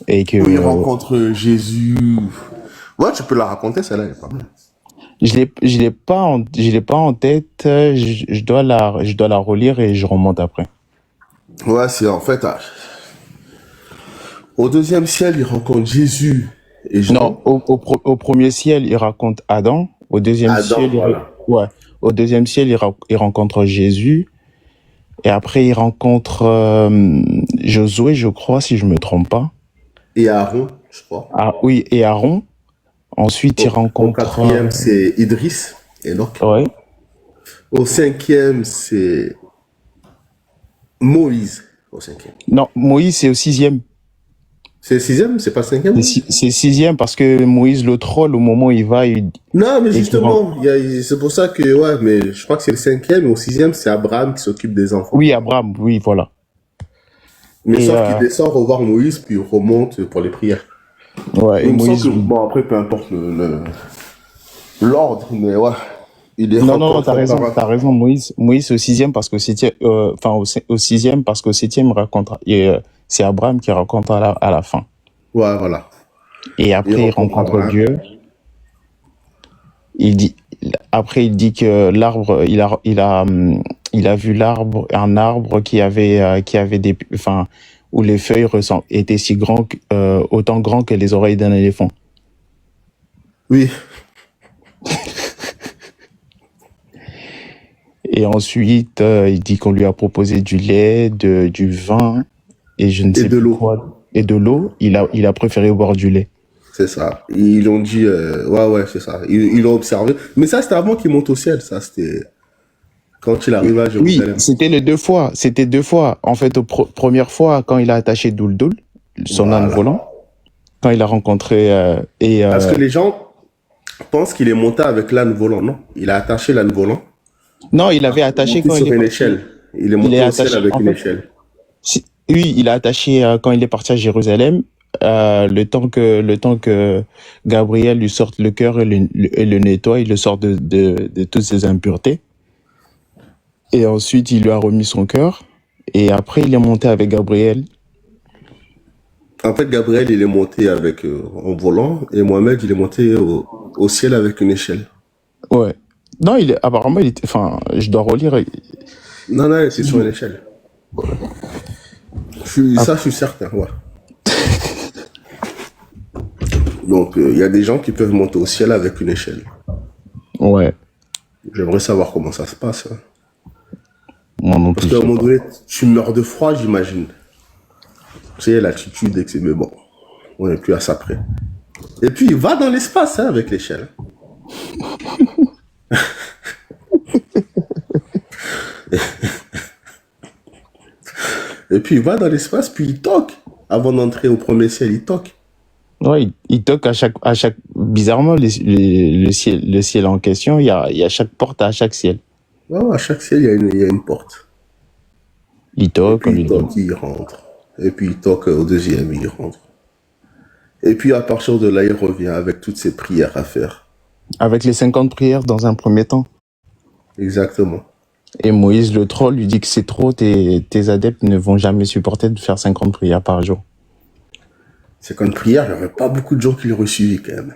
Et que, Où il rencontre Jésus. Ouais, tu peux la raconter, celle-là, elle est pas mal. je l'ai pas en tête, je dois la relire et je remonte après. Ouais, c'est en fait... Au deuxième ciel, il rencontre Jésus et Jean. Non, au premier ciel, il raconte Adam. Au deuxième Adam, ciel, voilà. au deuxième ciel, il rencontre Jésus. Et après, il rencontre Josué, je crois, si je me trompe pas. Et Aaron, je crois. Ah oui, et Aaron. Ensuite, il Au rencontre. quatrième, c'est Idriss, Enoch. Ouais. Au cinquième, c'est Moïse. Au cinquième. Non, Moïse, c'est au 6e. C'est le sixième, c'est pas le cinquième? C'est 6e parce que Moïse le troll au moment où il va. Non, mais justement, c'est pour ça que, ouais, mais je crois que c'est le cinquième, et au sixième, c'est Abraham qui s'occupe des enfants. Oui, Abraham, oui, voilà. Mais sauf qu'il descend revoir Moïse, puis il remonte pour les prières. Ouais, Il et me Moïse. semble que, bon, après, peu importe l'ordre, mais ouais. Il est Non, t'as raison, Moïse. Moïse au 6e parce qu'au 7e, au 6e parce qu'au 7e, c'est Abraham qui raconte à la fin. Ouais, voilà. Et après, il rencontre Abraham. Dieu. Il dit que l'arbre, il a vu un arbre qui avait où les feuilles étaient si grands, autant grands que les oreilles d'un éléphant. Oui. Et ensuite, il dit qu'on lui a proposé du lait, du vin et je ne sais plus quoi. Et de l'eau. Il a préféré boire du lait. C'est ça. Ils ont dit, ouais, c'est ça. Ils l'ont observé. Mais ça, c'était avant qu'il monte au ciel. Ça, c'était quand il arrive à Jérusalem. Oui, c'était les 2 fois. C'était 2 fois. En fait, première fois, quand il a attaché Doul, son âne volant, quand il a rencontré Parce que les gens pensent qu'il est monté avec l'âne volant. Non, il a attaché l'âne volant. Non, il avait attaché quand il est sur une échelle. Il est monté au ciel avec une échelle. Oui, il a attaché quand il est parti à Jérusalem. Le temps que Gabriel lui sorte le cœur et le nettoie, il le sort de toutes ses impuretés. Et ensuite, il lui a remis son cœur. Et après, il est monté avec Gabriel. En fait, Gabriel, il est monté avec en volant, et Mohamed, il est monté au ciel avec une échelle. Ouais. Non, apparemment, je dois relire. Non, c'est sur une échelle. Ça, je suis certain, ouais. Donc, il y a des gens qui peuvent monter au ciel avec une échelle. Ouais. J'aimerais savoir comment ça se passe. Hein. Moi non Parce plus. qu'à un moment donné, tu meurs de froid, j'imagine. Tu sais, l'altitude, mais bon, on n'est plus à ça près. Et puis, il va dans l'espace avec l'échelle. Et puis, il va dans l'espace, puis il toque. avant d'entrer au premier ciel, il toque. Ouais, il toque bizarrement, le ciel en question, il y a chaque porte à chaque ciel. Ouais, à chaque ciel, il y a une porte. Il toque, Et puis il toque, il rentre. Et puis il toque au deuxième, il rentre. Et puis à partir de là, il revient avec toutes ses prières à faire. Avec les 50 prières dans un premier temps. Exactement. Et Moïse, le troll, lui dit que c'est trop, tes adeptes ne vont jamais supporter de faire 50 prières par jour. 50 prières, il n'y avait pas beaucoup de gens qui l'auraient suivi quand même.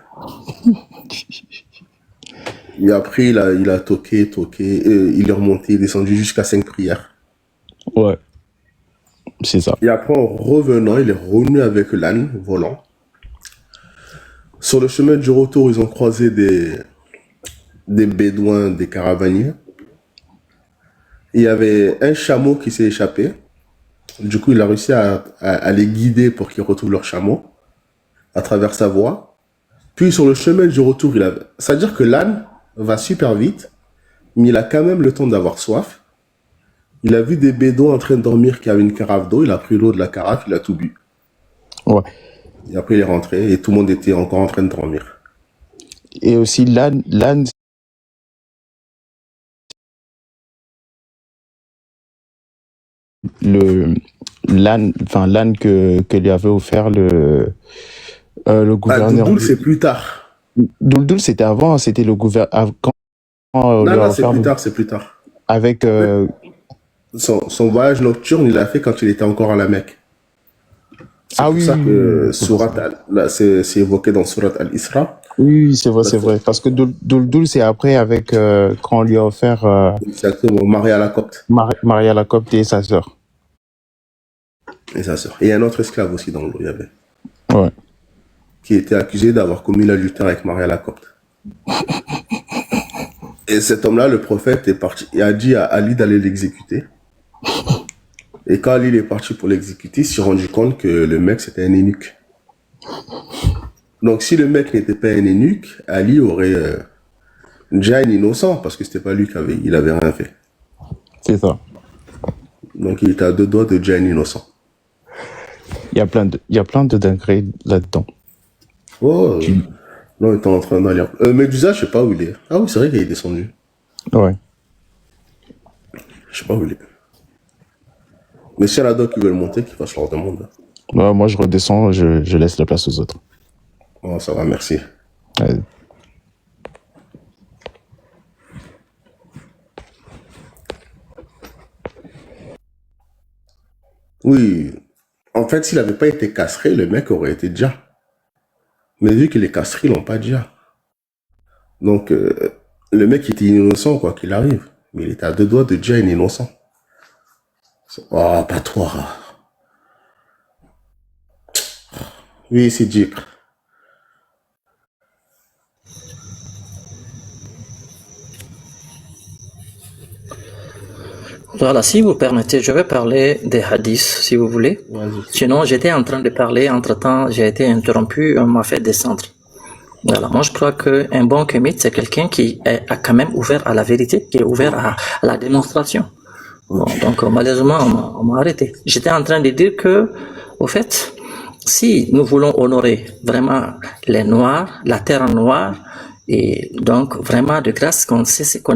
Et après, il a toqué, il est remonté, il est descendu jusqu'à 5 prières. Ouais, c'est ça. Et après, en revenant, il est revenu avec l'âne volant. Sur le chemin du retour, ils ont croisé des bédouins, des caravaniers. Il y avait un chameau qui s'est échappé. Du coup, il a réussi à les guider pour qu'ils retrouvent leur chameau à travers sa voie. Puis sur le chemin du retour, c'est-à-dire que l'âne va super vite, mais il a quand même le temps d'avoir soif. Il a vu des bédouins en train de dormir qui avaient une carafe d'eau. Il a pris l'eau de la carafe, il a tout bu. Ouais. Et après, il est rentré et tout le monde était encore en train de dormir. Et aussi, l'âne, l'âne que lui avait offert le gouverneur. Doudoul, c'est plus tard. Doudoul, c'était avant, c'était le gouverneur. Non, c'est plus tard. Avec. Son voyage nocturne, il l'a fait quand il était encore à la Mecque. C'est pour ça que c'est évoqué dans Surat Al-Isra. Oui, c'est vrai. Parce que Doudoul, c'est après avec quand on lui a offert. Exactement, Maria la Copte. Maria la Copte et sa sœur. Et sa sœur. Et un autre esclave aussi dans l'eau, il y avait. Ouais. Qui était accusé d'avoir commis l'adultère avec Maria la Copte. Et cet homme-là, le prophète, est parti et a dit à Ali d'aller l'exécuter. Et quand Ali est parti pour l'exécuter, il s'est rendu compte que le mec, c'était un eunuque. Donc, si le mec n'était pas un eunuque, Ali aurait déjà un innocent, parce que c'était pas lui il avait rien fait. C'est ça. Donc, il était à 2 doigts de déjà un innocent. Il y a plein de dingueries là-dedans. Oh, non, il est en train d'aller. Médusa, je sais pas où il est. Ah oui, c'est vrai qu'il est descendu. Ouais. Je sais pas où il est. Mais si y a la doc qui veut le monter, qu'il fasse leur demande. Ouais, moi, je redescends, je laisse la place aux autres. Oh, ça va, merci. Ouais. Oui. En fait, s'il n'avait pas été castré, le mec aurait été déjà. Mais vu qu'il est castré, ils l'ont pas déjà. Donc, le mec était innocent, quoi qu'il arrive. Mais il était à 2 doigts de déjà un innocent. Oh, pas toi. Oui, c'est Djibr. Voilà, si vous permettez, je vais parler des hadiths, si vous voulez. Sinon, j'étais en train de parler, entre-temps, j'ai été interrompu, on m'a fait descendre. Voilà, moi je crois qu'un bon kémite, c'est quelqu'un qui a quand même ouvert à la vérité, qui est ouvert à la démonstration. Bon, donc malheureusement, on m'a arrêté. J'étais en train de dire que, au fait, si nous voulons honorer vraiment les Noirs, la terre noire, et donc vraiment de grâce qu'on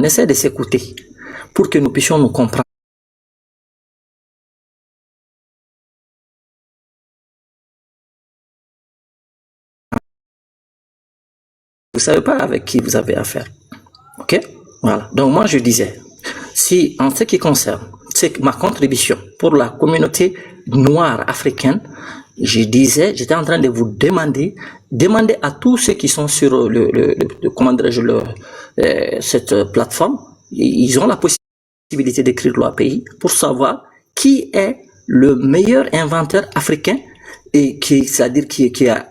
essaie de s'écouter pour que nous puissions nous comprendre. Vous savez pas avec qui vous avez affaire. Ok? Voilà. Donc moi je disais, si en ce qui concerne ma contribution pour la communauté noire africaine, j'étais en train de vous demander à tous ceux qui sont sur cette plateforme, ils ont la possibilité d'écrire leur pays pour savoir qui est le meilleur inventeur africain et c'est-à-dire qui a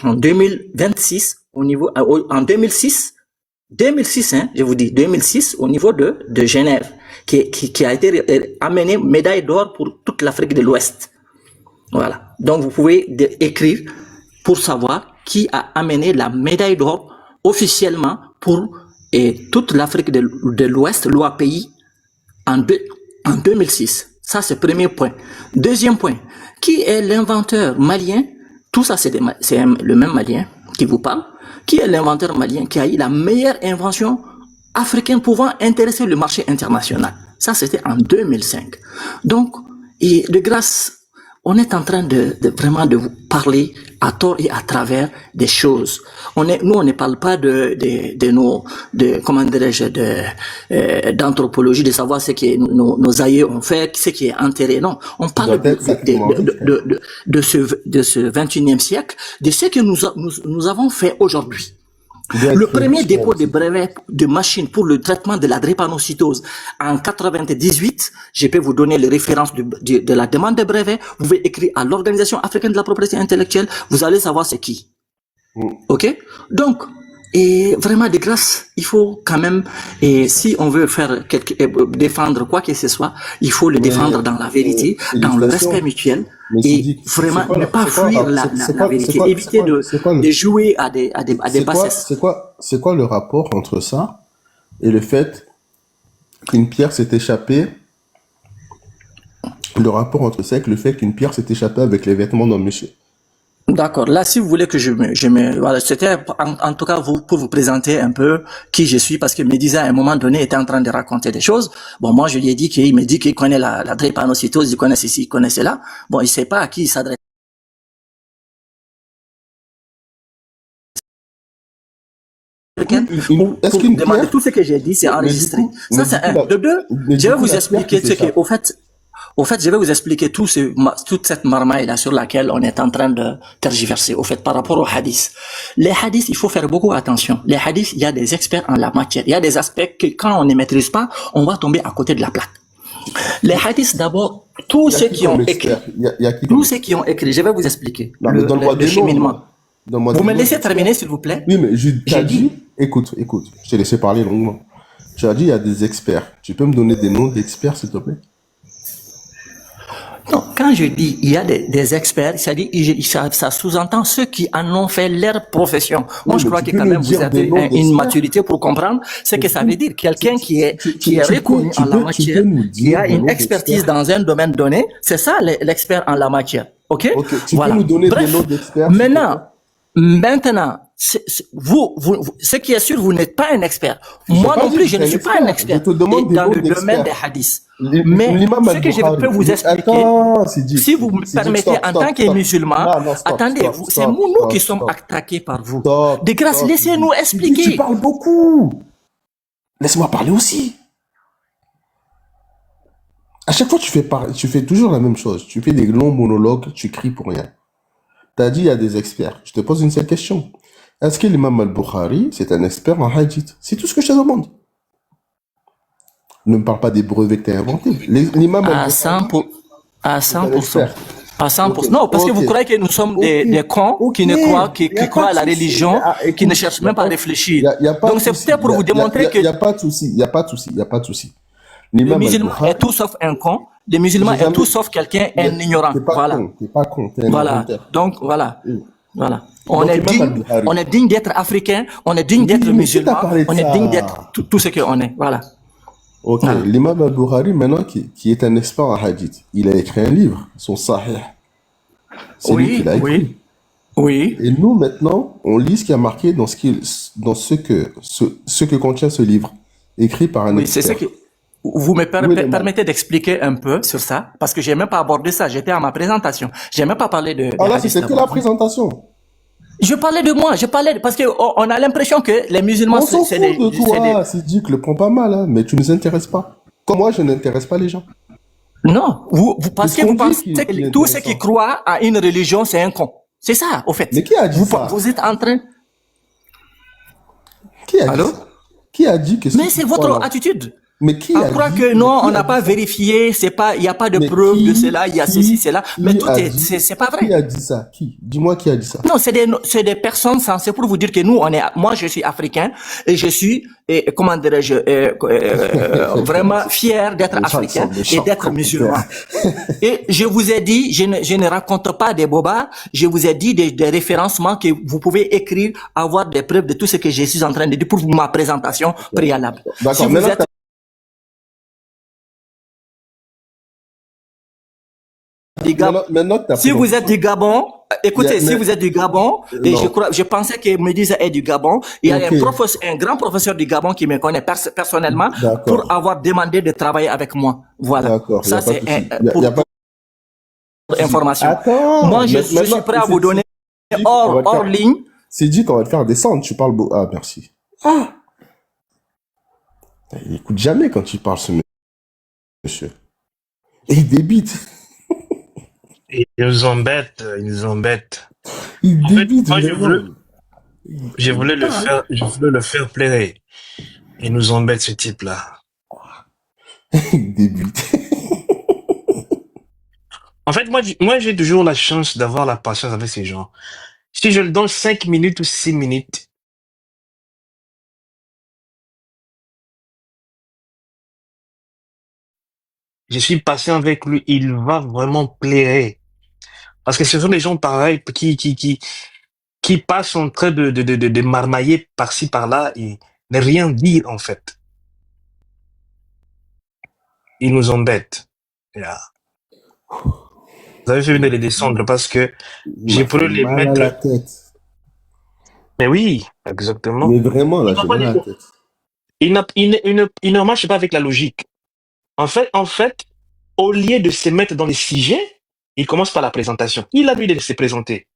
en 2026 en 2006, hein, je vous dis 2006 au niveau de Genève, qui a été amené médaille d'or pour toute l'Afrique de l'Ouest. Voilà. Donc vous pouvez écrire pour savoir qui a amené la médaille d'or officiellement pour toute l'Afrique de l'Ouest, l'OAPI, en 2006. Ça, c'est le premier point. Deuxième point, qui est l'inventeur malien? Tout ça, c'est le même malien qui vous parle. Qui est l'inventeur malien qui a eu la meilleure invention africaine pouvant intéresser le marché international? Ça, c'était en 2005. Donc, et de grâce, on est en train de vraiment de vous parler à tort et à travers des choses. Nous, on ne parle pas comment dirais-je, d'anthropologie, de savoir ce que nos aïeux ont fait, ce qui est enterré. Non. On parle de ce 21e siècle, de ce que nous avons fait aujourd'hui. Le premier dépôt de brevet de machine pour le traitement de la drépanocytose en 98, je peux vous donner les références de la demande de brevet. Vous pouvez écrire à l'Organisation africaine de la propriété intellectuelle. Vous allez savoir c'est qui. Ok? Donc, et vraiment de grâce, il faut quand même, et si on veut faire défendre quoi que ce soit, il faut le défendre dans la vérité, dans le respect mutuel, et vraiment ne pas fuir la vérité, éviter de jouer à des bassesses. C'est quoi le rapport entre ça et le fait qu'une pierre s'est échappée? Le rapport entre ça et le fait qu'une pierre s'est échappée avec les vêtements d'un monsieur. D'accord. Là, si vous voulez que voilà, c'était en tout cas pour vous présenter un peu qui je suis, parce que Médisa à un moment donné était en train de raconter des choses. Bon, moi je lui ai dit qu'il me dit qu'il connaît la drépanocytose, il connaît ceci, il connaît cela. Bon, il sait pas à qui il s'adresse. Est-ce qu'il demander tout ce que j'ai dit, c'est enregistré. Ça, c'est un. De deux, je vais vous expliquer ce que, au fait, je vais vous expliquer toute cette marmaille-là sur laquelle on est en train de tergiverser, au fait, par rapport aux hadiths. Les hadiths, il faut faire beaucoup attention. Les hadiths, il y a des experts en la matière. Il y a des aspects que quand on ne maîtrise pas, on va tomber à côté de la plaque. Les hadiths, d'abord, tous ceux qui ont écrit, je vais vous expliquer le cheminement. Vous me laissez terminer, s'il vous plaît? Oui, mais j'ai dit, écoute, je t'ai laissé parler longuement. Tu as dit, il y a des experts. Tu peux me donner des noms d'experts, s'il te plaît? Non, quand je dis il y a des experts, c'est-à-dire ça sous-entend ceux qui en ont fait leur profession. Moi, je crois que quand même vous avez une maturité pour comprendre ce que ça veut dire. Quelqu'un qui est reconnu en la matière, qui a une expertise dans un domaine donné, c'est ça l'expert en la matière. Ok? Tu peux nous donner des noms d'experts? Maintenant, vous, ce qui est sûr, vous n'êtes pas un expert. Moi non plus, je ne suis pas un expert dans le domaine des hadiths. Mais ce que je peux vous expliquer, si vous me permettez, en tant que musulman, attendez, c'est nous qui sommes attaqués par vous. De grâce, laissez-nous expliquer. Tu parles beaucoup. Laisse-moi parler aussi. À chaque fois, tu fais toujours la même chose. Tu fais des longs monologues, tu cries pour rien. T'as dit il y a des experts. Je te pose une seule question. Est-ce que l'imam al-Bukhari, c'est un expert en hadith? C'est tout ce que je te demande. Ne me parle pas des brevets que tu as inventés. L'imam al-Bukhari... À 100%. À 100%. Non, parce que vous croyez que nous sommes des cons qui croient à la religion, qui ne cherchent même pas à réfléchir. Donc c'est peut-être pour vous démontrer que... Il n'y a pas de souci. Le musulman est tout sauf un con. Les musulmans est tout sauf quelqu'un, un ignorant. Voilà. T'es pas con. Voilà. Donc, voilà. Voilà. On est digne d'être africain, on est digne d'être musulman, on est digne d'être tout ce qu'on est. Voilà. Ok. Voilà. L'imam al-Bukhari, maintenant, qui est un expert en hadith, il a écrit un livre, son Sahih. C'est lui qui l'a écrit. Oui. Et nous, maintenant, on lit ce qui a marqué dans ce que contient ce livre, écrit par un expert. C'est ce que... Vous me permettez d'expliquer un peu sur ça, parce que j'ai même pas abordé ça, j'étais à ma présentation. J'ai même pas parlé de... Ah là, c'était que la présentation. Je parlais de moi, parce que on a l'impression que les musulmans... On s'en fout de toi, Sidik, le prends pas mal, hein, mais tu ne nous intéresses pas. Comme moi, je n'intéresse pas les gens. Non, parce que vous pensez que tous ceux qui croient à une religion, c'est un con. C'est ça, au fait. Mais qui a dit ça? Vous êtes en train... Qui a dit ça? Qui a dit que... Mais c'est votre attitude. Mais qui on croit que non, on n'a pas vérifié, il n'y a pas de preuve de cela, il y a ceci, cela, mais tout c'est pas vrai. Qui a dit ça? Dis-moi qui a dit ça? Non, c'est des personnes censées pour vous dire que nous, moi je suis africain et je suis, comment dirais-je, vraiment fier d'être africain et d'être musulman. Et je vous ai dit, je ne raconte pas des bobas, je vous ai dit des référencements que vous pouvez écrire, avoir des preuves de tout ce que je suis en train de dire pour ma présentation préalable. D'accord, du Gabon, maintenant que t'as si pris vous êtes du Gabon, écoutez, si mais- vous êtes du Gabon, et Non. je pensais que Médisa est du Gabon, il y a Ok. un grand professeur du Gabon qui me connaît personnellement D'accord. pour avoir demandé de travailler avec moi. Voilà. D'accord, y a Ça, pas de c'est souci. pour Y a pas pour information. Attends, Moi, je maintenant, suis prêt à vous c'est donner dit qu'on va te hors faire- ligne. C'est dit qu'on va te faire descendre. Tu parles beau. Ah, merci. Ah! Il écoute jamais quand tu parles, ce monsieur. Et il débite. Ils nous embêtent, ils nous embêtent. Il En fait, débite. moi, vraiment. je voulais le faire plaire. Il nous embête, ce type-là. Il débite. En fait, moi, j'ai toujours la chance d'avoir la patience avec ces gens. Si je le donne 5 minutes ou 6 minutes, je suis patient avec lui, il va vraiment plaire. Parce que ce sont des gens pareils qui passent en train de marmailler par-ci, par-là et ne rien dire, en fait. Ils nous embêtent. Yeah. Vous avez fait de les descendre parce que Il j'ai m'a voulu fait les mal à la mettre. tête. Mais oui, exactement. Mais vraiment, là, j'ai mal à la tête. Il ne marche pas avec la logique. En fait, au lieu de se mettre dans les sujets, il commence par la présentation. Il a lui de se présenter.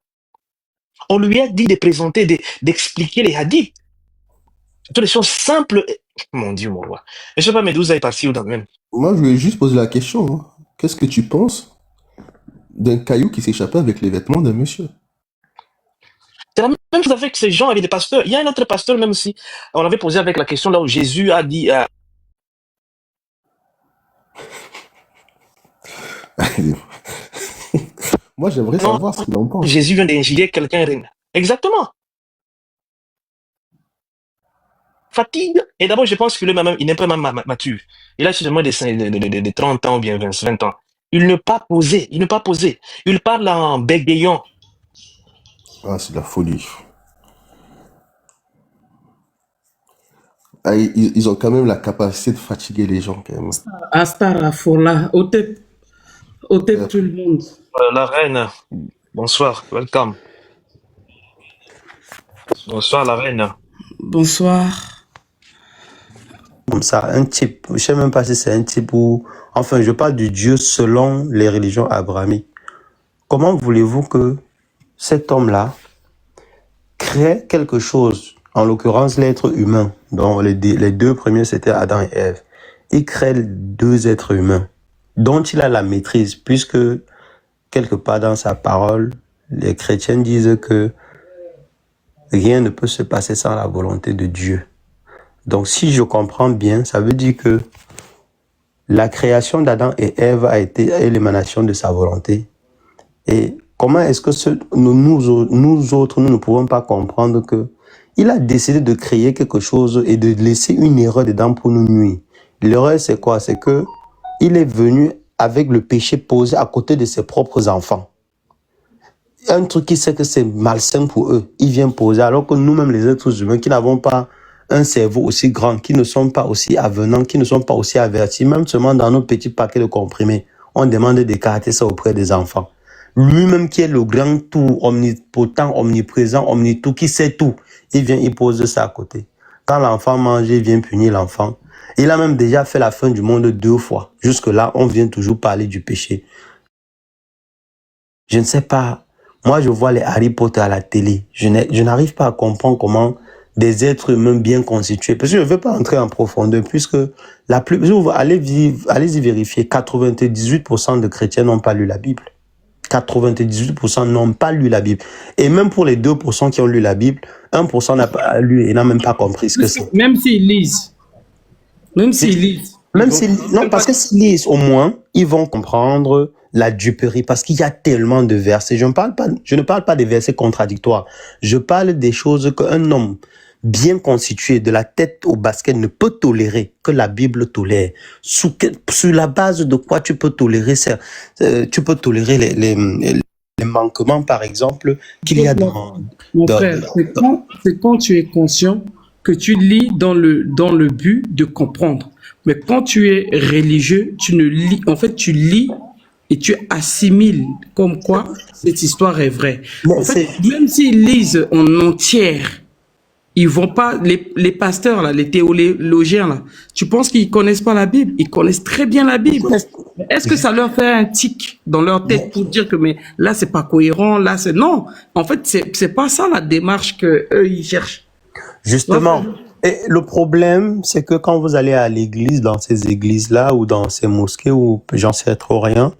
On lui a dit de présenter, d'expliquer les hadiths. Toutes les choses simples. Mon Dieu, mon roi. Je sais pas, Médouza est parti où dans le même. Moi, je voulais juste poser la question. Hein. Qu'est-ce que tu penses d'un caillou qui s'échappait avec les vêtements d'un monsieur? C'est la même chose avec ces gens, avec des pasteurs. Il y a un autre pasteur, même si on avait posé avec la question là où Jésus a dit. Moi, j'aimerais Non, savoir ce qu'il en pense. Jésus vient d'injurier quelqu'un. Exactement. Fatigue. Et d'abord, je pense qu'il n'est pas même mature. Il a seulement de 30 ans ou bien 20 ans. Il ne pas posé. Il parle en bégayant. Ah, c'est de la folie. Ah, ils ont quand même la capacité de fatiguer les gens, quand même. Astaghfirullah, au tête tout le monde. La reine, bonsoir, welcome. Bonsoir, la reine. Bonsoir. Comme ça, un type, je sais même pas si c'est un type ou... Enfin, je parle du Dieu selon les religions abrahamiques. Comment voulez-vous que cet homme-là crée quelque chose, en l'occurrence l'être humain, dont les deux premiers c'était Adam et Ève. Il crée deux êtres humains, dont il a la maîtrise, puisque quelque part dans sa parole, les chrétiens disent que rien ne peut se passer sans la volonté de Dieu. Donc, si je comprends bien, ça veut dire que la création d'Adam et Ève a été l'émanation de sa volonté. Et comment est-ce que nous autres, nous ne pouvons pas comprendre que il a décidé de créer quelque chose et de laisser une erreur dedans pour nous nuire. L'erreur, c'est quoi? C'est que il est venu avec le péché posé à côté de ses propres enfants. Un truc qui sait que c'est malsain pour eux, il vient poser, alors que nous-mêmes, les êtres humains, qui n'avons pas un cerveau aussi grand, qui ne sont pas aussi avenants, qui ne sont pas aussi avertis, même seulement dans nos petits paquets de comprimés, on demande d'écarter ça auprès des enfants. Lui-même qui est le grand tout, omnipotent, omniprésent, omnitout, qui sait tout, il vient, il pose ça à côté. Quand l'enfant mange, il vient punir l'enfant. Il a même déjà fait la fin du monde 2 fois. Jusque-là, on vient toujours parler du péché. Je ne sais pas. Moi, je vois les Harry Potter à la télé. Je n'arrive pas à comprendre comment des êtres humains bien constitués, parce que je ne veux pas entrer en profondeur, puisque allez-y vérifier, 98% de chrétiens n'ont pas lu la Bible. 98% n'ont pas lu la Bible. Et même pour les 2% qui ont lu la Bible, 1% n'a pas lu et n'a même pas compris ce que c'est. Même s'ils lisent. Même s'ils lisent. Non, parce que s'ils lisent, au moins, ils vont comprendre la duperie, parce qu'il y a tellement de versets. Je ne parle pas des versets contradictoires. Je parle des choses qu'un homme bien constitué, de la tête au basket, ne peut tolérer, que la Bible tolère. Sur la base de quoi tu peux tolérer ça? Tu peux tolérer les manquements, par exemple, qu'il y a dans... Mon frère, c'est quand tu es conscient que tu lis dans le but de comprendre. Mais quand tu es religieux, tu ne lis... En fait, tu lis et tu assimiles comme quoi cette histoire est vraie. Mais En fait, même s'ils lisent en entière, ils vont pas, les pasteurs, là, les théologiens, là, tu penses qu'ils connaissent pas la Bible? Ils connaissent très bien la Bible. Mais est-ce que ça leur fait un tic dans leur tête pour dire que, mais là, c'est pas cohérent, là, c'est, non. En fait, c'est pas ça la démarche que eux, ils cherchent. Justement. Et le problème, c'est que quand vous allez à l'église, dans ces églises-là, ou dans ces mosquées, ou j'en sais trop rien,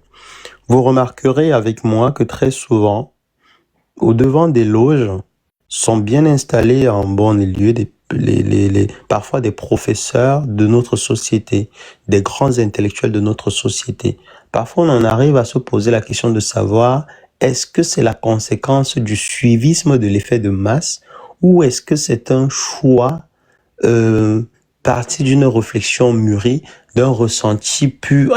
vous remarquerez avec moi que très souvent, au devant des loges, sont bien installés en bon lieu parfois des professeurs de notre société, des grands intellectuels de notre société. Parfois, on en arrive à se poser la question de savoir, est-ce que c'est la conséquence du suivisme de l'effet de masse, ou est-ce que c'est un choix parti d'une réflexion mûrie, d'un ressenti pur?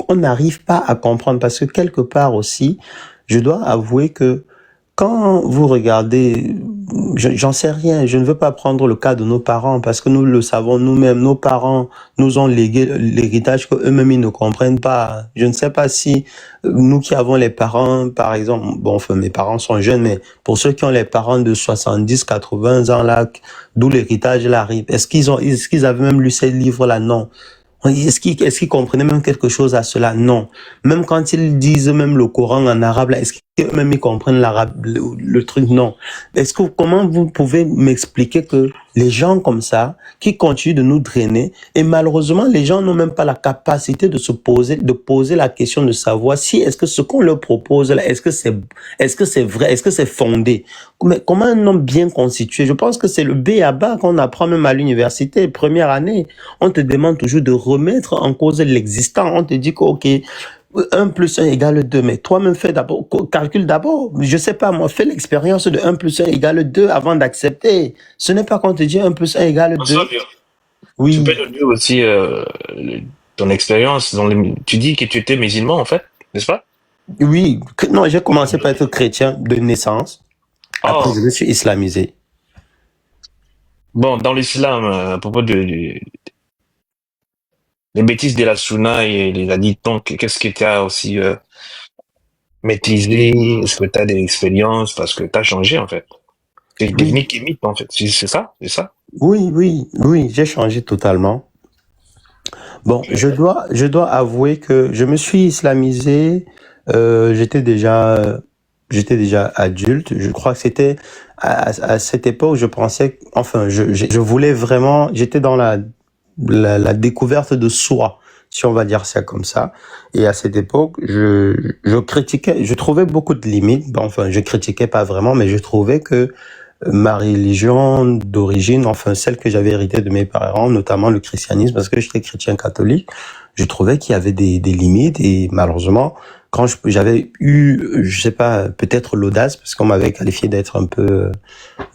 On n'arrive pas à comprendre, parce que quelque part aussi, je dois avouer que quand vous regardez, j'en sais rien, je ne veux pas prendre le cas de nos parents, parce que nous le savons nous-mêmes, nos parents nous ont légué l'héritage qu'eux-mêmes ils ne comprennent pas. Je ne sais pas si nous qui avons les parents, par exemple, bon, enfin, mes parents sont jeunes, mais pour ceux qui ont les parents de 70, 80 ans là, d'où l'héritage là arrive, est-ce qu'ils avaient même lu ces livres-là? Non. Est-ce qu'ils comprenaient même quelque chose à cela? Non. Même quand ils disent même le Coran en arabe, est-ce qu'eux-mêmes ils comprennent l'arabe, le truc? Non. Comment vous pouvez m'expliquer que les gens comme ça, qui continuent de nous drainer, et malheureusement, les gens n'ont même pas la capacité de poser la question de savoir si est-ce que ce qu'on leur propose là, est-ce que c'est vrai, est-ce que c'est fondé? Mais comment un homme bien constitué? Je pense que c'est le b.a.-ba qu'on apprend même à l'université, première année. On te demande toujours de remettre en cause l'existant. On te dit que, ok, 1 plus 1 égale 2, mais toi-même calcule d'abord. Je sais pas, moi, fais l'expérience de 1 plus 1 égale 2 avant d'accepter. Ce n'est pas qu'on te dit 1 plus 1 égale 2. Oui. Tu peux nous dire aussi ton expérience. Tu dis que tu étais musulman, en fait, n'est-ce pas? Oui. Non, j'ai commencé par être chrétien de naissance. Après, je me suis islamisé. Bon, dans l'islam, à propos les bêtises de la sunna et les hadiths, qu'est-ce que tu as aussi maîtrisé? Est-ce que tu as des expériences? Parce que tu as changé, en fait. C'est devenu kémite, en fait. C'est ça? Oui, j'ai changé totalement. Bon, je dois avouer que je me suis islamisé, j'étais déjà adulte. Je crois que c'était à cette époque, je pensais, enfin, je voulais vraiment, j'étais dans la découverte de soi, si on va dire ça comme ça. Et à cette époque, je critiquais, je trouvais beaucoup de limites. Bon, enfin, je critiquais pas vraiment, mais je trouvais que ma religion d'origine, enfin celle que j'avais héritée de mes parents, notamment le christianisme, parce que j'étais chrétien catholique, je trouvais qu'il y avait des limites, et malheureusement, quand j'avais eu, je sais pas, peut-être l'audace, parce qu'on m'avait qualifié d'être un peu,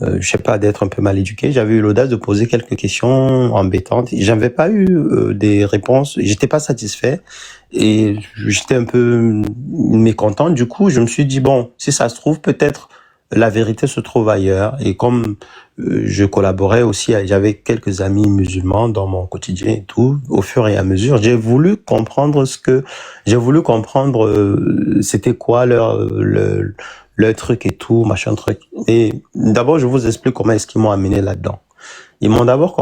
je sais pas, d'être un peu mal éduqué, j'avais eu l'audace de poser quelques questions embêtantes. J'avais pas eu des réponses, j'étais pas satisfait, et j'étais un peu mécontent. Du coup, je me suis dit, bon, si ça se trouve, peut-être la vérité se trouve ailleurs. Et comme je collaborais aussi, j'avais quelques amis musulmans dans mon quotidien et tout, au fur et à mesure, j'ai voulu comprendre c'était quoi leur truc et tout, machin truc. Et d'abord, je vous explique comment est-ce qu'ils m'ont amené là-dedans. Ils m'ont d'abord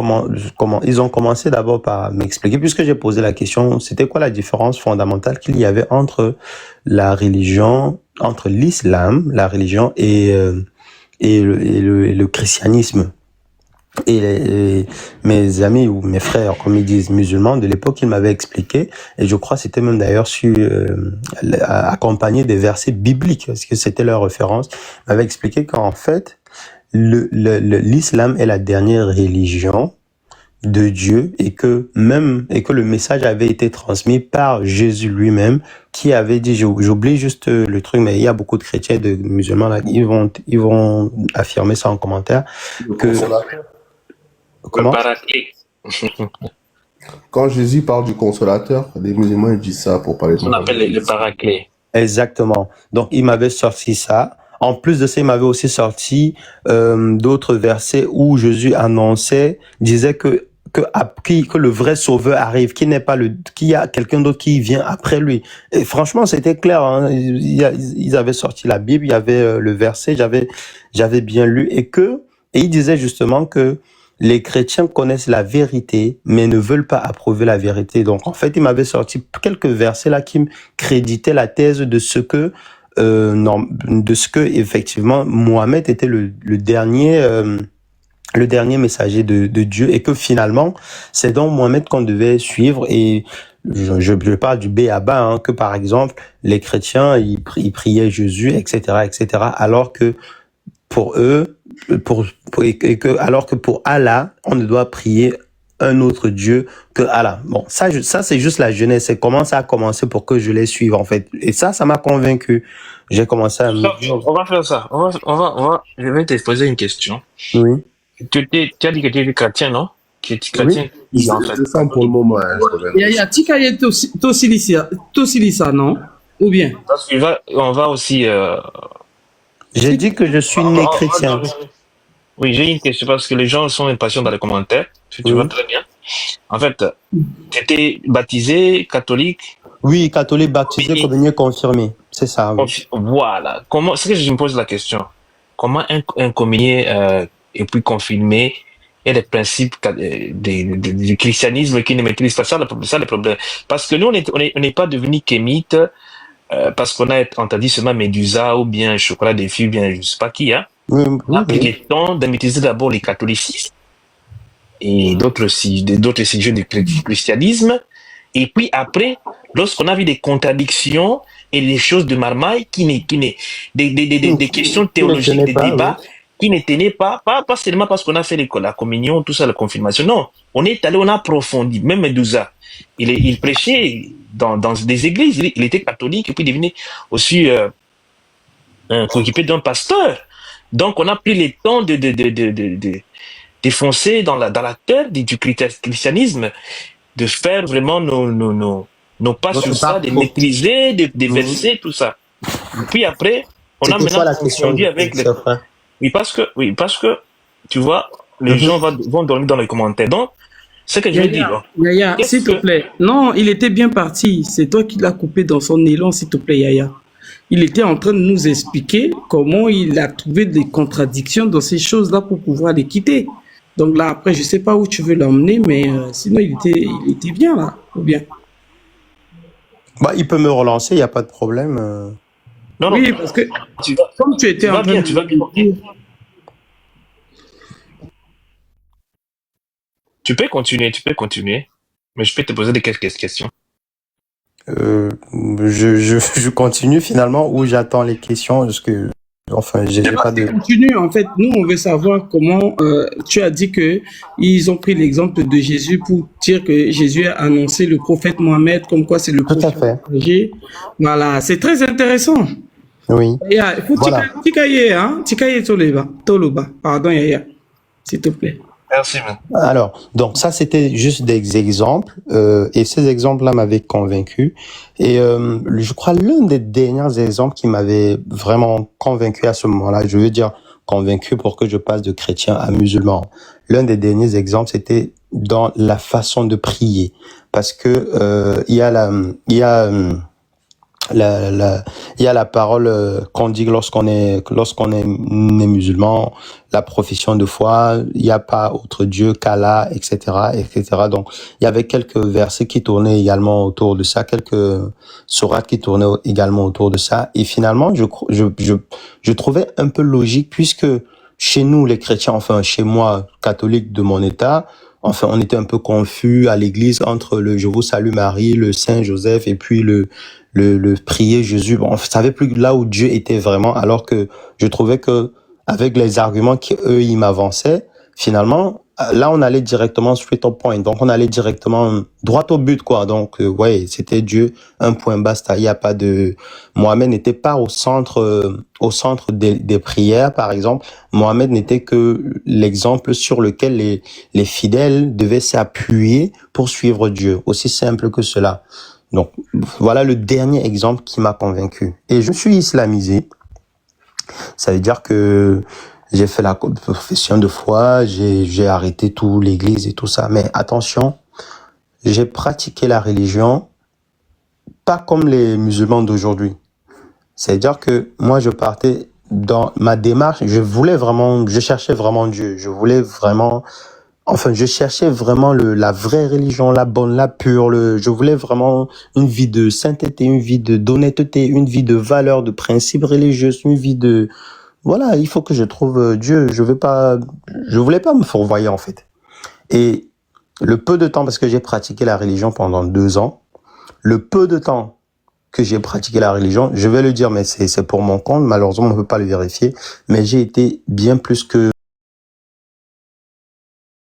ils ont commencé d'abord par m'expliquer, puisque j'ai posé la question, c'était quoi la différence fondamentale qu'il y avait entre la religion, entre l'islam, la religion et le christianisme. Et mes amis ou mes frères, comme ils disent, musulmans de l'époque, ils m'avaient expliqué, et je crois que c'était même d'ailleurs accompagné des versets bibliques, parce que c'était leur référence, ils m'avaient expliqué qu'en fait, l'islam est la dernière religion de Dieu, et que le message avait été transmis par Jésus lui-même, qui avait dit, j'oublie juste le truc, mais il y a beaucoup de chrétiens, de musulmans là, ils vont affirmer ça en commentaire, Comment? Quand Jésus parle du consolateur, les musulmans ils disent ça pour parler de on appelle le paraclet. Exactement. Donc il m'avait sorti ça. En plus de ça, il m'avait aussi sorti d'autres versets où Jésus disait que que le vrai sauveur arrive, qu'il y a quelqu'un d'autre qui vient après lui. Et franchement, c'était clair, hein. Ils avaient sorti la Bible, il y avait le verset, j'avais bien lu, et il disait justement que les chrétiens connaissent la vérité, mais ne veulent pas approuver la vérité. Donc, en fait, il m'avait sorti quelques versets là qui me créditaient la thèse de ce que effectivement Mohamed était le dernier messager de Dieu, et que finalement c'est donc Mohamed qu'on devait suivre. Et je parle du B à bas, hein, que par exemple les chrétiens ils priaient Jésus, etc., alors que pour eux, alors que pour Allah on ne doit prier un autre Dieu que Allah. Bon, ça c'est juste la jeunesse, c'est comment ça a commencé pour que je les suive en fait, et ça m'a convaincu. J'ai commencé à me dire... On va faire ça. Je vais te poser une question. Oui. Tu as dit que tu étais chrétien, non? Tu es chrétien. Oui, c'est ça pour le moment. Il y a Tikaye Tosilisa, non? Ou bien? Parce on va aussi... J'ai dit que je suis né chrétien. Oui, j'ai une question parce que les gens sont impatients dans les commentaires. Tu vois très bien. En fait, tu étais baptisé, catholique? Oui, catholique, baptisé, communié, confirmé. C'est ça, oui. Voilà. C'est que je me pose la question. Comment un communié et puis confirmé et les principes du christianisme qui ne maîtrisent pas ça, le problème. Parce que nous, on n'est pas devenu kémite parce qu'on a entendu seulement Médusa ou bien Chocolat des filles, ou bien je ne sais pas qui, hein. On a pris le temps de maîtriser d'abord les catholicismes et d'autres sujets du christianisme. Et puis après, lorsqu'on a vu des contradictions et des choses de marmaille des questions théologiques, des débats qui ne tenaient pas seulement parce qu'on a fait la communion, tout ça, la confirmation. Non, on est allé, on a approfondi. Même Medusa, il prêchait dans des églises, il était catholique et puis devenait aussi occupé d'un pasteur. Donc on a pris le temps de défoncer dans la terre du christianisme, de faire vraiment nos pas sur ça, de maîtriser, de verser, tout ça. Puis après, on a maintenant approfondi avec les... Oui, parce que, tu vois, les gens vont dormir dans les commentaires. Donc, c'est ce que je veux dire. Yaya, s'il te plaît. Non, il était bien parti. C'est toi qui l'as coupé dans son élan, s'il te plaît, Yaya. Il était en train de nous expliquer comment il a trouvé des contradictions dans ces choses-là pour pouvoir les quitter. Donc là, après, je sais pas où tu veux l'emmener, mais sinon, il était bien, là, ou bien? Bah, il peut me relancer, il n'y a pas de problème. Non, oui, parce que comme tu étais en train de... Tu vas bien. Tu peux continuer, mais je peux te poser quelques questions. Je continue finalement, ou j'attends les questions, parce que... Enfin, j'ai pas de... Continue, en fait. Nous, on veut savoir comment tu as dit que ils ont pris l'exemple de Jésus pour dire que Jésus a annoncé le prophète Mohamed, comme quoi c'est le prophète. Tout à fait. Voilà, c'est très intéressant. Oui. Il faut Tikaye, hein? Tikaye Toloba. Pardon, Yaya. S'il te plaît. Merci, man. Alors, donc ça, c'était juste des exemples, et ces exemples-là m'avaient convaincu. Et je crois l'un des derniers exemples qui m'avait vraiment convaincu à ce moment-là, je veux dire convaincu pour que je passe de chrétien à musulman. L'un des derniers exemples, c'était dans la façon de prier, parce que il y a la parole qu'on dit lorsqu'on est né musulman, la profession de foi, il n'y a pas autre Dieu qu'Allah, etc., etc. Donc, il y avait quelques versets qui tournaient également autour de ça, quelques sourates qui tournaient également autour de ça. Et finalement, je trouvais un peu logique, puisque chez nous, les chrétiens, enfin, chez moi, catholique de mon état, enfin, on était un peu confus à l'église entre le Je vous salue Marie, le Saint Joseph, et puis le prier Jésus. Bon, on savait plus là où Dieu était vraiment, alors que je trouvais que avec les arguments qu'eux, ils m'avançaient, finalement, là, on allait directement straight to point. Donc, on allait directement droit au but, quoi. Donc, ouais, c'était Dieu, un point basta. Il y a pas de... Mohamed n'était pas au centre des prières, par exemple. Mohamed n'était que l'exemple sur lequel les fidèles devaient s'appuyer pour suivre Dieu. Aussi simple que cela. Donc, voilà le dernier exemple qui m'a convaincu. Et je suis islamisé. Ça veut dire que J'ai fait la profession de foi, j'ai arrêté tout l'église et tout ça. Mais attention, j'ai pratiqué la religion pas comme les musulmans d'aujourd'hui. C'est-à-dire que moi, je partais dans ma démarche, je cherchais vraiment Dieu. Je cherchais vraiment la vraie religion, la bonne, la pure. Je voulais vraiment une vie de sainteté, une vie d'honnêteté, une vie de valeurs, de principes religieux, une vie de... Voilà, il faut que je trouve Dieu. Je voulais pas me fourvoyer, en fait. Et le peu de temps, parce que j'ai pratiqué la religion pendant 2 ans, le peu de temps que j'ai pratiqué la religion, je vais le dire, mais c'est pour mon compte, malheureusement, on ne peut pas le vérifier, mais j'ai été bien plus que